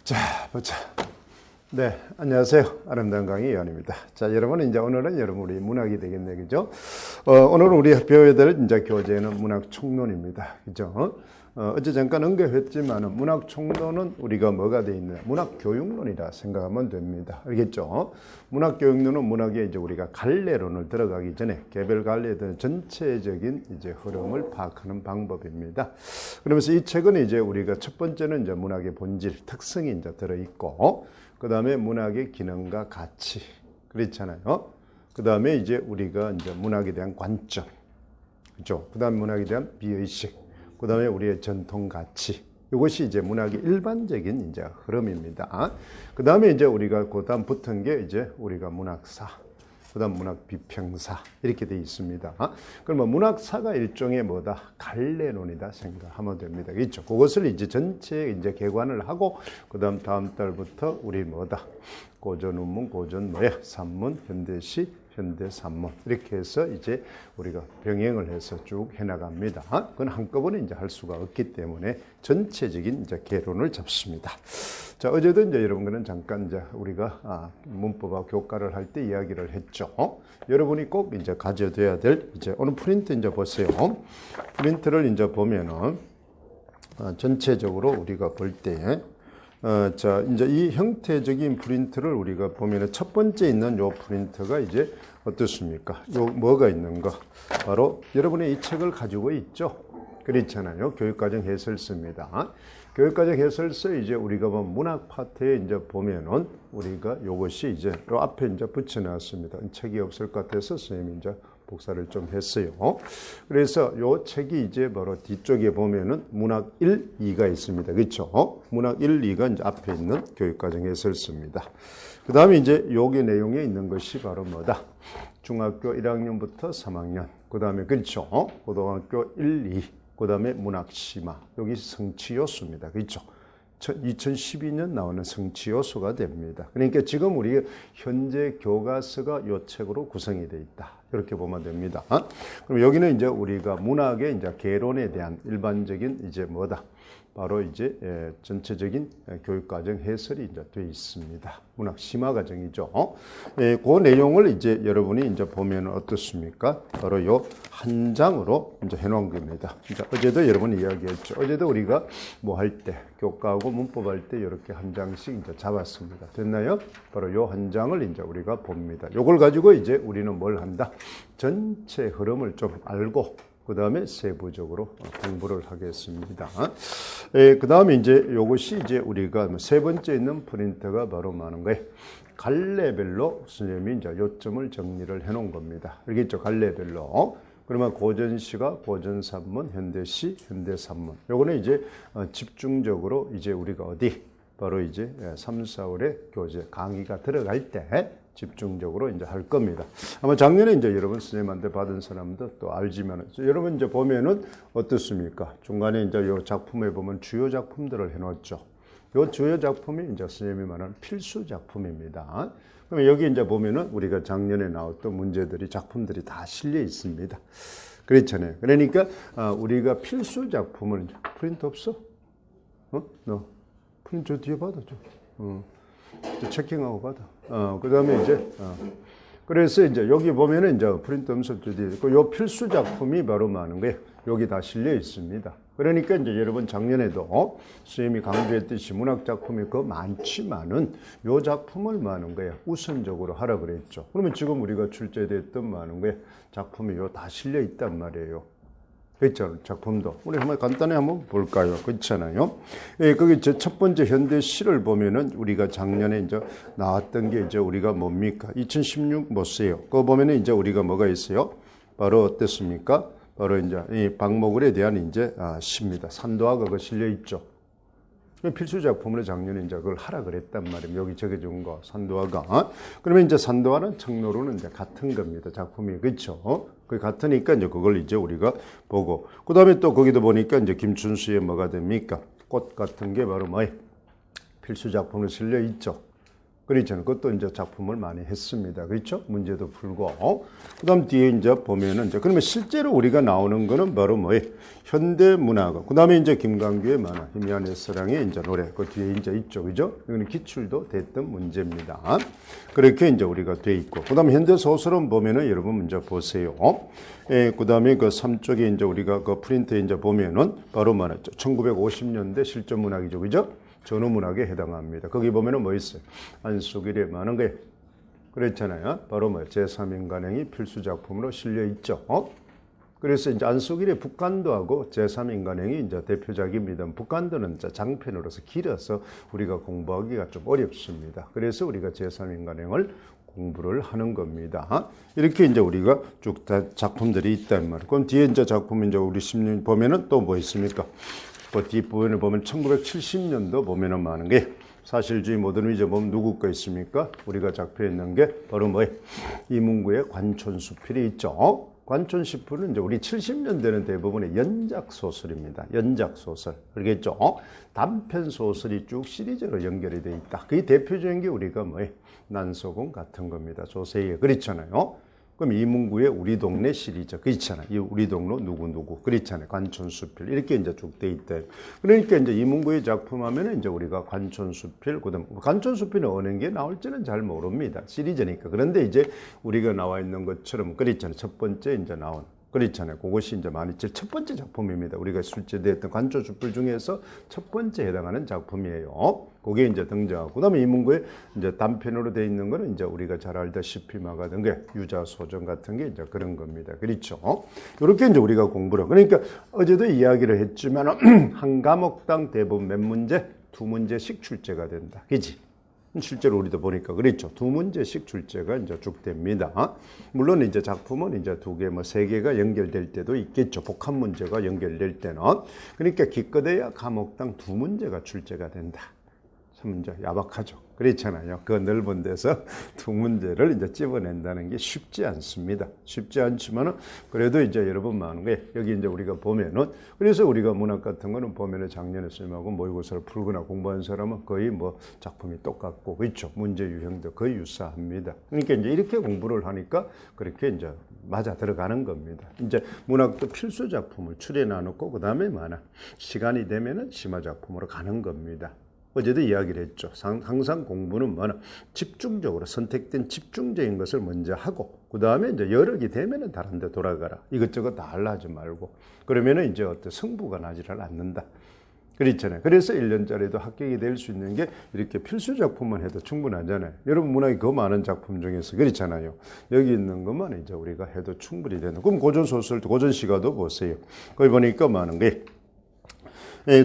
자, 보자. 네, 안녕하세요. 아름다운 강의 이완입니다. 자, 여러분, 이제 오늘은 여러분 우리 문학이 되겠네, 그죠? 오늘은 우리 배워야 될 이제 교재는 문학 총론입니다, 그죠? 어제 잠깐 언급했지만 문학 총론은 우리가 뭐가 돼 있냐? 문학 교육론이라 생각하면 됩니다. 알겠죠? 문학 교육론은 문학에 이제 우리가 갈래론을 들어가기 전에 개별 갈래들 전체적인 이제 흐름을 파악하는 방법입니다. 그러면서 이 책은 이제 우리가 첫 번째는 이제 문학의 본질, 특성이 이제 들어 있고, 그 다음에 문학의 기능과 가치, 그렇잖아요. 그 다음에 이제 우리가 이제 문학에 대한 관점, 그죠? 그 다음 문학에 대한 비의식, 그 다음에 우리의 전통 가치, 이것이 이제 문학의 일반적인 이제 흐름입니다. 그 다음에 이제 우리가 그 다음 붙은 게 이제 우리가 문학사, 그 다음 문학 비평사, 이렇게 되어 있습니다. 그러면 문학사가 일종의 뭐다? 갈래론이다 생각하면 됩니다. 그렇죠? 그것을 이제 전체에 이제 개관을 하고, 그 다음 달부터 우리 뭐다? 고전운문, 고전뭐야? 산문, 현대시, 현대산문. 이렇게 해서 이제 우리가 병행을 해서 쭉 해나갑니다. 그건 한꺼번에 이제 할 수가 없기 때문에 전체적인 이제 개론을 잡습니다. 자, 어제도 이제 여러분들은 잠깐 이제 우리가 문법과 교과를 할 때 이야기를 했죠. 여러분이 꼭 이제 가져둬야 될 이제 오늘 프린트 이제 보세요. 프린트를 이제 보면은 전체적으로 우리가 볼 때 자, 이제 이 형태적인 프린트를 우리가 보면은 첫 번째 있는 요 프린트가 이제 어떻습니까? 요 뭐가 있는가? 바로 여러분의 이 책을 가지고 있죠. 그렇잖아요. 교육과정 해설서입니다. 교육과정 해설서 이제 우리가 뭐 문학 파트에 이제 보면은 우리가 요것이 이제 요 앞에 이제 붙여놨습니다. 책이 없을 것 같아서 선생님이 이제 복사를 좀 했어요. 그래서 요 책이 이제 바로 뒤쪽에 보면은 문학 1, 2가 있습니다. 그렇죠? 문학 1, 2가 이제 앞에 있는 교육과정 해설서입니다. 그 다음에 이제 요게 내용에 있는 것이 바로 뭐다? 중학교 1학년부터 3학년. 그 다음에 그렇죠? 고등학교 1, 2. 그 다음에 문학심화. 여기 성취요소입니다. 그렇죠? 2012년 나오는 성취요소가 됩니다. 그러니까 지금 우리 현재 교과서가 이 책으로 구성이 되어 있다. 이렇게 보면 됩니다. 그럼 여기는 이제 우리가 문학의 이제 개론에 대한 일반적인 이제 뭐다? 바로 이제 전체적인 교육과정 해설이 이제 되어 있습니다. 문학 심화 과정이죠. 그 내용을 이제 여러분이 이제 보면 어떻습니까? 바로 요 한 장으로 이제 해놓은 겁니다. 이제 어제도 여러분이 이야기했죠. 어제도 우리가 뭐 할 때 교과하고 문법 할 때 이렇게 한 장씩 이제 잡았습니다. 됐나요? 바로 요 한 장을 이제 우리가 봅니다. 요걸 가지고 이제 우리는 뭘 한다? 전체 흐름을 좀 알고 그 다음에 세부적으로 공부를 하겠습니다. 그 다음에 이제 요것이 이제 우리가 세 번째 있는 프린트가 바로 뭐하는 거예요? 갈래별로 선생님이 이제 요점을 정리를 해 놓은 겁니다. 알겠죠? 갈래별로. 그러면 고전시가 고전산문, 현대시, 현대산문. 요거는 이제 집중적으로 이제 우리가 어디? 바로 이제 3, 4월에 교재 강의가 들어갈 때 집중적으로 이제 할 겁니다. 아마 작년에 이제 여러분 선생님한테 받은 사람도 또 알지만, 여러분 이제 보면은 어떻습니까? 중간에 이제 요 작품에 보면 주요 작품들을 해놓았죠. 요 주요 작품이 이제 선생님이 말하는 필수 작품입니다. 그러면 여기 이제 보면은 우리가 작년에 나왔던 문제들이 작품들이 다 실려 있습니다. 그렇잖아요. 그러니까 우리가 필수 작품을 프린트 없어? 너 프린트 뒤에 받아줘. 체킹하고 받아. 그 다음에 이제, 그래서 이제 여기 보면은 이제 프린트 음성도 뒤에 있고, 요 필수 작품이 바로 많은 거예요. 여기 다 실려 있습니다. 그러니까 이제 여러분 작년에도 선생님이 강조했듯이 문학 작품이 그 많지만은 요 작품을 많은 거예요. 우선적으로 하라 그랬죠. 그러면 지금 우리가 출제됐던 많은 거예요. 작품이 요 다 실려 있단 말이에요. 그렇죠. 작품도. 우리 한번 간단히 한번 볼까요? 그렇잖아요. 거기 첫 번째 현대시를 보면은 우리가 작년에 이제 나왔던 게 이제 우리가 뭡니까? 2016 못 써요. 그거 보면은 이제 우리가 뭐가 있어요? 바로 어땠습니까? 바로 이제 이 박목을에 대한 이제 시입니다. 산도화가 그 실려 있죠. 필수 작품으로 작년에 이제 그걸 하라 그랬단 말이에요. 여기 적어준 거, 산도화가. 그러면 이제 산도화는 청로로는 이제 같은 겁니다. 작품이. 그렇죠? 그 같으니까 이제 그걸 이제 우리가 보고. 그 다음에 또 거기도 보니까 이제 김춘수의 뭐가 됩니까? 꽃 같은 게 바로 뭐예요? 필수 작품으로 실려 있죠. 그렇잖아요. 그것도 이제 작품을 많이 했습니다. 그렇죠? 문제도 풀고. 그 다음 뒤에 이제 보면은, 이제 그러면 실제로 우리가 나오는 거는 바로 뭐예요? 현대문화가. 그 다음에 이제 김광규의 만화, 희미한 사랑의 이제 노래. 그 뒤에 이제 있죠. 그죠? 이거는 기출도 됐던 문제입니다. 그렇게 이제 우리가 돼 있고. 그 다음에 현대소설은 보면은 여러분 먼저 보세요. 그 다음에 그 3쪽에 이제 우리가 그 프린트에 이제 보면은 바로 말했죠. 1950년대 실전문학이죠. 그죠? 전후문학에 해당합니다. 거기 보면은 뭐 있어요? 안수길의 많은 게 그랬잖아요. 바로 뭐 제3인간행이 필수작품으로 실려 있죠. 그래서 이제 안수길의 북간도하고 제3인간행이 이제 대표작입니다. 북간도는 장편으로서 길어서 우리가 공부하기가 좀 어렵습니다. 그래서 우리가 제3인간행을 공부를 하는 겁니다. 이렇게 이제 우리가 쭉 다 작품들이 있단 말이에요. 그럼 뒤에 이제 작품 이제 우리 10년 보면은 또 뭐 있습니까? 그 뒷부분을 보면 1970년도 보면은 많은 게 사실주의 모더니즘 보면 누구 거 있습니까? 우리가 잡혀 있는 게 바로 뭐예요? 이문구의 관촌수필이 있죠. 관촌수필은 이제 우리 70년대는 대부분의 연작소설입니다. 연작소설. 그러겠죠? 단편소설이 쭉 시리즈로 연결이 돼 있다. 그게 대표적인 게 우리가 뭐예요? 난소공 같은 겁니다. 조세희의. 그렇잖아요. 그럼 이문구의 우리 동네 시리즈 그 있잖아요. 이 우리 동네 누구 그렇잖아요. 관촌수필 이렇게 이제 쭉 돼 있다. 그러니까 이제 이문구의 작품 하면은 이제 우리가 관촌수필 그다음 관촌수필은 어느 게 나올지는 잘 모릅니다. 시리즈니까. 그런데 이제 우리가 나와 있는 것처럼 그렇잖아요. 첫 번째 이제 나온 그렇잖아요. 그것이 이제 많이 첫 번째 작품입니다. 우리가 출제됐던 관촌수필 중에서 첫 번째 해당하는 작품이에요. 그게 이제 등장하고, 그다음에 이문구에 이제 단편으로 되어 있는 거는 이제 우리가 잘 알다시피 막하던 게 유자소정 같은 게 이제 그런 겁니다. 그렇죠? 이렇게 이제 우리가 공부를. 그러니까 어제도 이야기를 했지만 한 과목당 대부분 몇 문제? 2문제씩 출제가 된다. 그지? 실제로 우리도 보니까 그랬죠. 2문제씩 출제가 이제 쭉 됩니다. 물론 이제 작품은 이제 2개, 뭐 3개가 연결될 때도 있겠죠. 복합 문제가 연결될 때는. 그러니까 기껏해야 과목당 2문제가 출제가 된다. 참 이제 야박하죠. 그렇잖아요. 그 넓은 데서 2문제를 이제 집어낸다는 게 쉽지 않습니다. 쉽지 않지만은 그래도 이제 여러분 많은 게 여기 이제 우리가 보면은 그래서 우리가 문학 같은 거는 보면은 작년에 쌤하고 모의고사를 풀거나 공부한 사람은 거의 뭐 작품이 똑같고 그렇죠. 문제 유형도 거의 유사합니다. 그러니까 이제 이렇게 공부를 하니까 그렇게 이제 맞아 들어가는 겁니다. 이제 문학도 필수 작품을 추려놔 놓고 그다음에 시간이 되면은 심화 작품으로 가는 겁니다. 어제도 이야기를 했죠. 항상 공부는 집중적으로 선택된 집중적인 것을 먼저 하고 그 다음에 이제 여력이 되면은 다른 데 돌아가라. 이것저것 다 하려 하지 말고 그러면은 이제 어떤 성부가 나지를 않는다. 그렇잖아요. 그래서 1년짜리도 합격이 될 수 있는 게 이렇게 필수 작품만 해도 충분하잖아요. 여러분 문학이 그 많은 작품 중에서 그렇잖아요. 여기 있는 것만 이제 우리가 해도 충분히 되는. 그럼 고전소설도 고전시가도 보세요. 거기 보니까 많은 게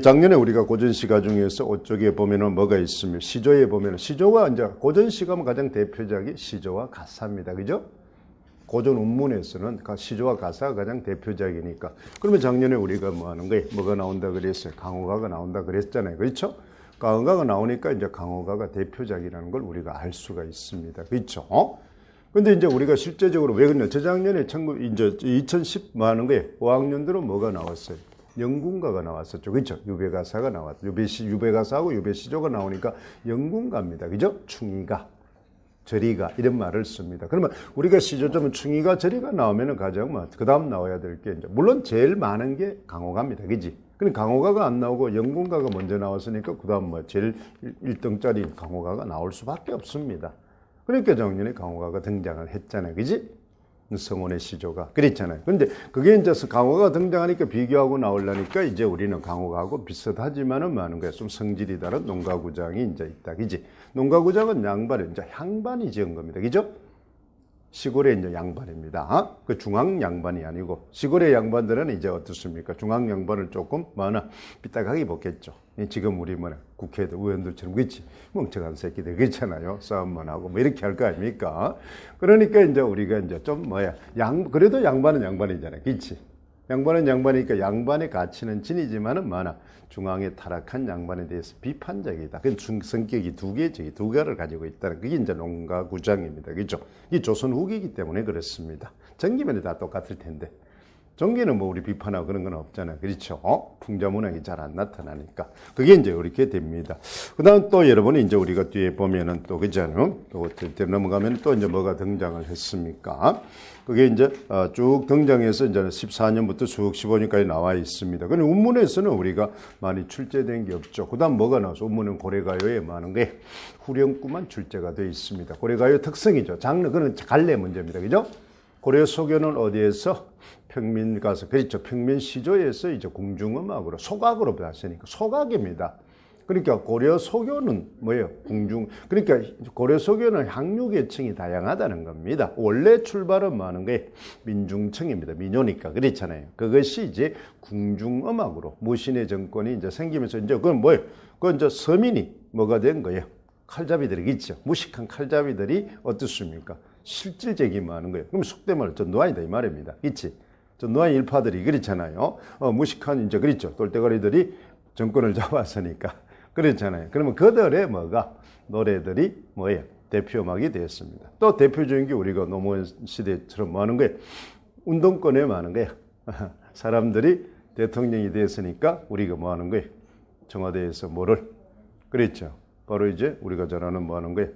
작년에 우리가 고전시가 중에서 어쪽에 보면은 뭐가 있으면 시조에 보면은 시조가 이제 고전시가면 가장 대표작이 시조와 가사입니다. 그죠? 고전 운문에서는 시조와 가사가 가장 대표작이니까. 그러면 작년에 우리가 뭐 하는 거예요? 뭐가 나온다 그랬어요? 강호가가 나온다 그랬잖아요. 그렇죠? 강호가가 나오니까 이제 강호가가 대표작이라는 걸 우리가 알 수가 있습니다. 그렇죠? 근데 이제 우리가 실제적으로 왜 그러냐? 저작년에 이제 2010 뭐 하는 거예요? 5학년들은 뭐가 나왔어요? 영군가가 나왔었죠. 그렇죠? 유배가사가 나왔죠. 유배가사하고 유배시조가 나오니까 영군가입니다. 그죠? 충이가, 절이가 이런 말을 씁니다. 그러면 우리가 시조점은 충이가, 절이가 나오면은 가장 그 다음 나와야 될 게 이제 물론 제일 많은 게 강호가입니다. 그지? 근데 강호가가 안 나오고 영군가가 먼저 나왔으니까 그 다음 제일 1등짜리 강호가가 나올 수밖에 없습니다. 그러니까 작년에 강호가가 등장을 했잖아요. 그지? 성원의 시조가 그랬잖아요. 근데 그게 이제 강호가 등장하니까 비교하고 나오려니까 이제 우리는 강호가하고 비슷하지만은 많은 거야. 좀 성질이 다른 농가구장이 이제 있다. 그지? 농가구장은 양반을 이제 향반이 지은 겁니다. 그죠? 시골의 이제 양반입니다. 그 중앙 양반이 아니고 시골의 양반들은 이제 어떻습니까? 중앙 양반을 조금 삐딱하게 먹겠죠. 지금 우리 국회도 의원들처럼 그렇지 멍청한 새끼들 그렇잖아요. 싸움만 하고 뭐 이렇게 할 거 아닙니까? 그러니까 이제 우리가 이제 좀 그래도 양반은 양반이잖아요. 그렇지? 양반은 양반이니까 양반의 가치는 진이지만은 중앙에 타락한 양반에 대해서 비판적이다. 그 성격이 두 개를 가지고 있다는 그게 이제 농가구장입니다. 그죠? 이 조선 후기이기 때문에 그렇습니다. 전기면이 다 똑같을 텐데. 종기는 뭐 우리 비판하고 그런 건 없잖아요. 그렇죠? 풍자문학이 잘 안 나타나니까. 그게 이제 이렇게 됩니다. 그 다음 또 여러분이 이제 우리가 뒤에 보면은 또 그잖아요. 또 넘어가면 또 이제 뭐가 등장을 했습니까? 그게 이제 쭉 등장해서 이제 14년부터 쭉 15년까지 나와 있습니다. 근데 운문에서는 우리가 많이 출제된 게 없죠. 그 다음 뭐가 나와서 운문은 고려가요에 많은 게 후렴구만 출제가 되어 있습니다. 고려가요 특성이죠. 장르, 그건 갈래 문제입니다. 그죠? 고려 소교는 어디에서? 평민 가서, 그렇죠. 평민 시조에서 이제 궁중음악으로, 소각으로 봤으니까, 소각입니다. 그러니까 고려 소교는 뭐예요? 궁중. 그러니까 고려 소교는 향유계층이 다양하다는 겁니다. 원래 출발은 많은 게 민중층입니다. 민요니까. 그렇잖아요. 그것이 이제 궁중음악으로 무신의 정권이 이제 생기면서 이제 그건 뭐예요? 그건 이제 서민이 뭐가 된 거예요? 칼잡이들이 있죠. 무식한 칼잡이들이 어떻습니까? 실질적인 많은 거예요. 그럼 속된 말로 전두환이다 이 말입니다. 있지? 전두환 일파들이 그렇잖아요. 무식한 이제 그렇죠. 똘대가리들이 정권을 잡았으니까 그렇잖아요. 그러면 그들의 뭐가 노래들이 뭐예요? 대표 음악이 되었습니다. 또 대표적인 게 우리가 노무현 시대처럼 뭐 하는 거예요? 운동권에 많은 거예요. 사람들이 대통령이 됐으니까 우리가 뭐 하는 거예요? 청와대에서 뭐를 그랬죠. 바로 이제 우리가 잘 아는 뭐 하는 거예요?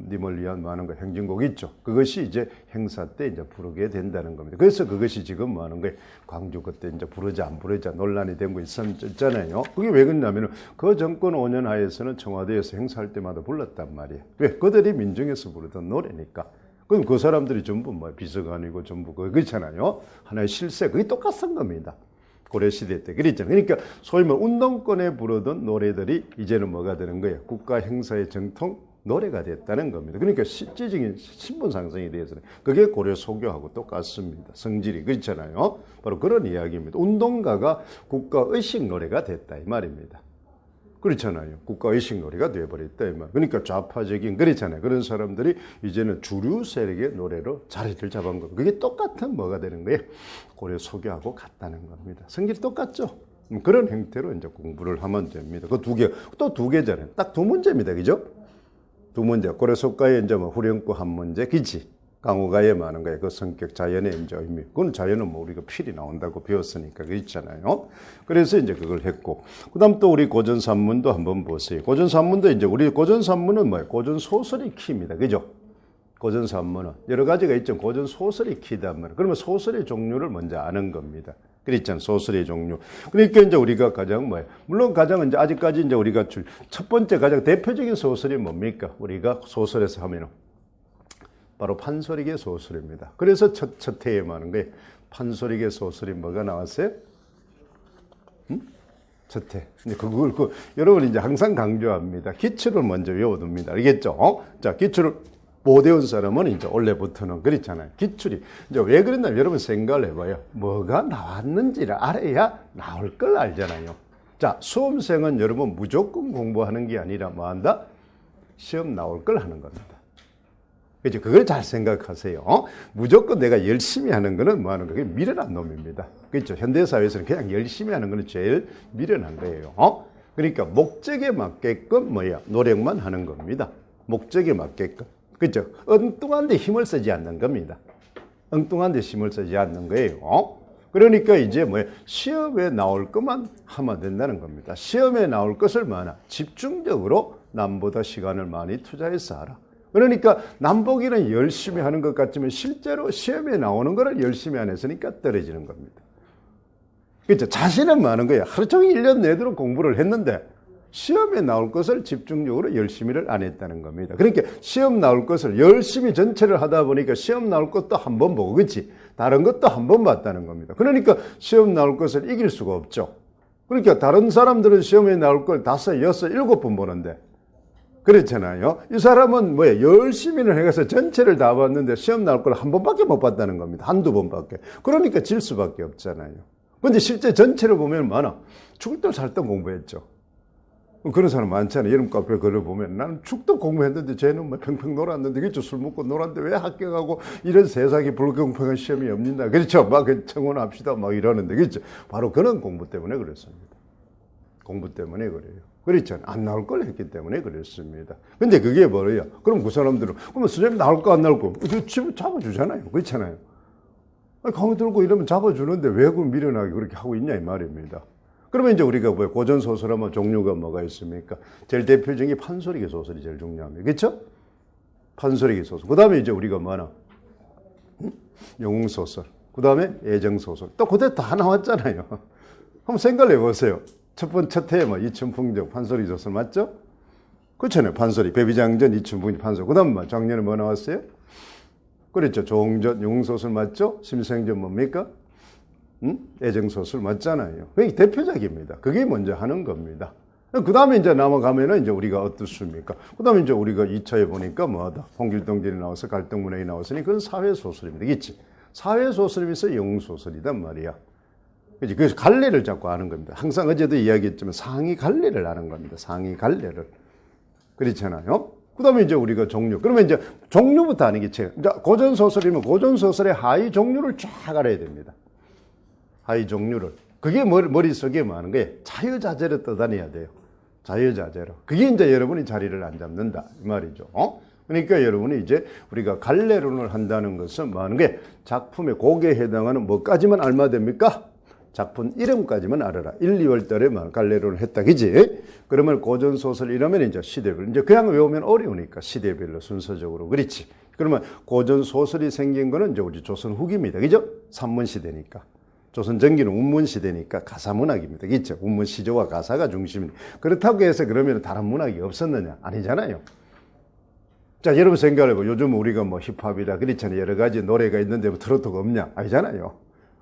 님을 위한 뭐 하는 거 행진곡 있죠. 그것이 이제 행사 때 이제 부르게 된다는 겁니다. 그래서 그것이 지금 뭐 하는 거예요? 광주 그때 이제 부르자 안 부르자 논란이 된 거 있었잖아요. 그게 왜 그러냐면은 그 정권 5년 하에서는 청와대에서 행사할 때마다 불렀단 말이에요. 왜? 그들이 민중에서 부르던 노래니까. 그럼 그 사람들이 전부 뭐 비서관이고 전부 그렇잖아요. 하나의 실세. 그게 똑같은 겁니다. 고려시대 때 그랬잖아요. 그러니까 소위 말 운동권에 부르던 노래들이 이제는 뭐가 되는 거예요? 국가 행사의 정통 노래가 됐다는 겁니다. 그러니까 실질적인 신분 상승이 되어서는 그게 고려 소교하고 똑같습니다. 성질이 그렇잖아요. 바로 그런 이야기입니다. 운동가가 국가 의식 노래가 됐다 이 말입니다. 그렇잖아요. 국가 의식 노래가 되어버렸다 이 말. 그러니까 좌파적인 그렇잖아요. 그런 사람들이 이제는 주류 세력의 노래로 자리를 잡은 거. 그게 똑같은 뭐가 되는 거예요? 고려 소교하고 같다는 겁니다. 성질이 똑같죠. 그런 형태로 이제 공부를 하면 됩니다. 그 두 개, 또 두 개잖아요. 딱 두 문제입니다. 그죠? 두 문제. 고려 속가에 이제 뭐 후렴구 한 문제, 그치? 강호가에 많은 거예요. 그 성격, 자연의 이제 의미. 그건 자연은 뭐 우리가 필이 나온다고 배웠으니까 그 있잖아요. 그래서 이제 그걸 했고. 그 다음 또 우리 고전산문도 한번 보세요. 고전산문도 이제 우리 고전산문은 뭐예요? 고전소설이 키입니다. 그죠? 고전산문은. 여러 가지가 있죠. 고전소설이 키단 말이에요. 그러면 소설의 종류를 먼저 아는 겁니다. 그렇잖아요. 소설의 종류. 그러니까 이제 우리가 가장 뭐예요? 물론 가장 이제 아직까지 이제 우리가 첫 번째 가장 대표적인 소설이 뭡니까? 우리가 소설에서 하면은. 바로 판소리계 소설입니다. 그래서 첫 해에 많은 거예요. 판소리계 소설이 뭐가 나왔어요? 첫 해. 그걸 여러분 이제 항상 강조합니다. 기출을 먼저 외워둡니다. 알겠죠? 자, 기출을 못 외운 사람은 이제 원래부터는 그렇잖아요. 기출이 이제 왜 그랬냐면 여러분 생각을 해봐요. 뭐가 나왔는지를 알아야 나올 걸 알잖아요. 자, 수험생은 여러분 무조건 공부하는 게 아니라 뭐 한다? 시험 나올 걸 하는 겁니다. 그렇죠? 그걸 잘 생각하세요. 무조건 내가 열심히 하는 거는 뭐 하는 거예요? 미련한 놈입니다. 그렇죠? 현대사회에서는 그냥 열심히 하는 거는 제일 미련한 거예요. 그러니까 목적에 맞게끔 노력만 하는 겁니다. 목적에 맞게끔. 그렇죠? 엉뚱한 데 힘을 쓰지 않는 겁니다. 엉뚱한 데 힘을 쓰지 않는 거예요. 그러니까 이제 시험에 나올 것만 하면 된다는 겁니다. 시험에 나올 것을 집중적으로 남보다 시간을 많이 투자해서 하라. 그러니까 남보기는 열심히 하는 것 같지만 실제로 시험에 나오는 거를 열심히 안 했으니까 떨어지는 겁니다. 그렇죠? 자신은 많은 거예요. 하루 종일 1년 내도록 공부를 했는데 시험에 나올 것을 집중적으로 열심히를 안 했다는 겁니다. 그러니까 시험 나올 것을 열심히 전체를 하다 보니까 시험 나올 것도 한 번 보고 그렇지? 다른 것도 한 번 봤다는 겁니다. 그러니까 시험 나올 것을 이길 수가 없죠. 그러니까 다른 사람들은 시험에 나올 걸 5, 6, 7번 보는데 그렇잖아요. 이 사람은 열심히는 해가서 전체를 다 봤는데 시험 나올 걸 한 번밖에 못 봤다는 겁니다. 한두 번밖에. 그러니까 질 수밖에 없잖아요. 근데 실제 전체를 보면 죽을 듯 살 듯 공부했죠. 그런 사람 많잖아요. 여름 카페 글을 보면 나는 죽도 공부했는데 쟤는 팽팽 놀았는데 그렇죠. 술 먹고 놀았는데 왜 합격하고 이런 세상에 불공평한 시험이 없는다. 그렇죠. 청원합시다. 이러는데 그렇죠. 바로 그런 공부 때문에 그랬습니다. 공부 때문에 그래요. 그렇죠. 안 나올 걸 했기 때문에 그랬습니다. 근데 그게 뭐예요? 그럼 그 사람들은 그러면 선생님 나올 거 안 나올 거 집을 잡아주잖아요. 그렇잖아요. 강의 들고 이러면 잡아주는데 왜 그 미련하게 그렇게 하고 있냐 이 말입니다. 그러면 이제 우리가 뭐 고전 소설하면 종류가 뭐가 있습니까? 제일 대표적인 판소리계 소설이 제일 중요합니다. 그렇죠? 판소리계 소설. 그다음에 이제 우리가 뭐하나? 영웅 소설. 그다음에 애정 소설. 또 그때 다 나왔잖아요. 한번 생각해 보세요. 첫 해에 뭐 이춘풍적 판소리 소설 맞죠? 그렇잖아요. 판소리. 배비장전, 이춘풍 판소리. 그다음 뭐 작년에 뭐 나왔어요? 그렇죠. 조홍전 영웅 소설 맞죠? 심생전 뭡니까? 애정소설 맞잖아요. 그게 대표작입니다. 그게 먼저 하는 겁니다. 그 다음에 이제 넘어가면은 이제 우리가 어떻습니까? 그 다음에 이제 우리가 2차에 보니까 뭐다? 홍길동전이 나와서 갈등문학이 나왔으니 그건 사회소설입니다. 그치? 사회소설이면서 영웅소설이단 말이야. 그치? 그래서 갈래를 자꾸 하는 겁니다. 항상 어제도 이야기했지만 상위 갈래를 하는 겁니다. 상위 갈래를. 그렇잖아요. 그 다음에 이제 우리가 종류. 그러면 이제 종류부터 하는 게 책. 고전소설이면 고전소설의 하위 종류를 쫙 알아야 됩니다. 하위 종류를. 그게 머릿속에 많은 거예요. 자유자재로 떠다녀야 돼요. 자유자재로. 그게 이제 여러분이 자리를 안 잡는다. 이 말이죠. 그러니까 여러분이 이제 우리가 갈래론을 한다는 것은 뭐 하는 게 작품의 곡에 해당하는 뭐까지만 알면 됩니까? 작품 이름까지만 알아라. 1, 2월 달에 갈래론을 했다. 그지? 그러면 고전소설 이러면 이제 시대별로. 이제 그냥 외우면 어려우니까 시대별로 순서적으로. 그렇지? 그러면 고전소설이 생긴 거는 이제 우리 조선 후기입니다. 그죠? 산문시대니까. 조선 전기는 운문시대니까 가사문학입니다. 그렇죠? 운문 시조와 가사가 중심이니. 그렇다고 해서 그러면 다른 문학이 없었느냐? 아니잖아요. 자, 여러분 생각해보고 요즘 우리가 뭐 힙합이다 그렇잖아요. 여러 가지 노래가 있는데 뭐 트로트가 없냐? 아니잖아요.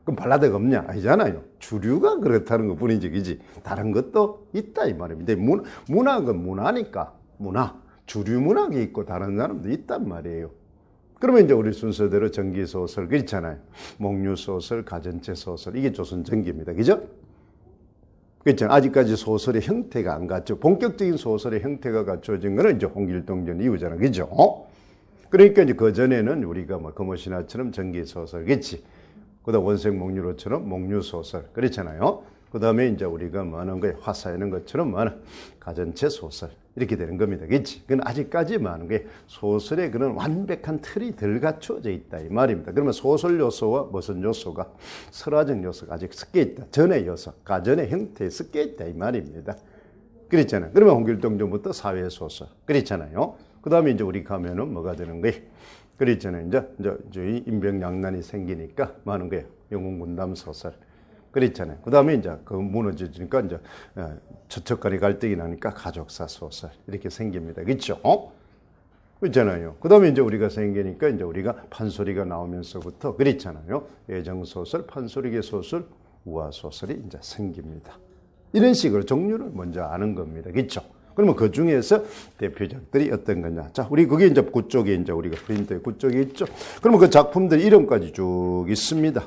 그럼 발라드가 없냐? 아니잖아요. 주류가 그렇다는 것 뿐이지, 그지? 다른 것도 있다 이 말입니다. 문학은 문화니까 문화. 주류 문학이 있고 다른 사람도 있단 말이에요. 그러면 이제 우리 순서대로 전기소설, 그렇잖아요. 목류소설, 가전체소설, 이게 조선 전기입니다. 그죠? 그렇잖아요. 아직까지 소설의 형태가 안 갖춰. 본격적인 소설의 형태가 갖춰진 거는 이제 홍길동전 이후잖아요. 그죠? 그러니까 이제 그전에는 우리가 뭐 금오신화처럼 전기소설, 그렇지? 그 다음 원색목류로처럼 목류소설, 그렇잖아요. 그 다음에 이제 우리가 뭐 하는 거예요? 화사하는 것처럼 뭐 하는 가전체소설. 이렇게 되는 겁니다. 그렇지? 그건 아직까지 많은 게 소설의 그런 완벽한 틀이 덜 갖춰져 있다 이 말입니다. 그러면 소설 요소와 무슨 요소가 설화적 요소가 아직 섞여 있다. 전의 요소, 가전의 형태에 섞여 있다 이 말입니다. 그렇잖아요. 그러면 홍길동전부터 사회소설. 그렇잖아요. 그 다음에 이제 우리 가면은 뭐가 되는 거예요? 그렇잖아요. 이제 인병양난이 생기니까 많은 거예요. 영웅군담 소설. 그렇잖아요. 그 다음에 이제 그 무너지니까 이제 처척간의 갈등이 나니까 가족사 소설 이렇게 생깁니다. 그렇죠? 그렇잖아요. 그 다음에 이제 우리가 생기니까 이제 우리가 판소리가 나오면서부터 그렇잖아요. 애정소설, 판소리계 소설, 우화소설이 이제 생깁니다. 이런 식으로 종류를 먼저 아는 겁니다. 그렇죠? 그러면 그 중에서 대표작들이 어떤 거냐. 자, 우리 그게 이제 그쪽에 이제 우리가 프린터에 그쪽에 있죠. 그러면 그 작품들 이름까지 쭉 있습니다.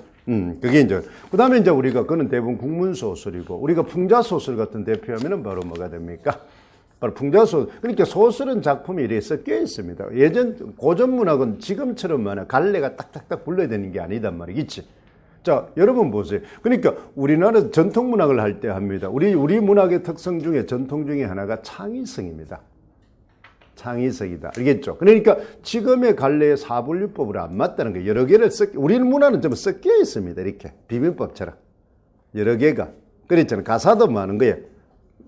그게 이제, 그 다음에 이제 우리가, 그는 대부분 국문소설이고, 우리가 풍자소설 같은 대표하면은 바로 뭐가 됩니까? 바로 풍자소설. 그러니까 소설은 작품이 이렇게 섞여 있습니다. 예전 고전문학은 지금처럼 갈래가 딱딱딱 불러야 되는 게 아니단 말이겠지. 자, 여러분 보세요. 그러니까 우리나라 전통문학을 할 때 합니다. 우리 문학의 특성 중에 전통 중에 하나가 창의성입니다. 창의성이다. 알겠죠? 그러니까 지금의 갈래의 사분류법으로 안 맞다는 거예요. 여러 개를 우리는 문화는 좀 섞여 있습니다. 이렇게. 비빔밥처럼. 여러 개가. 그랬잖아요. 가사도 많은 거예요.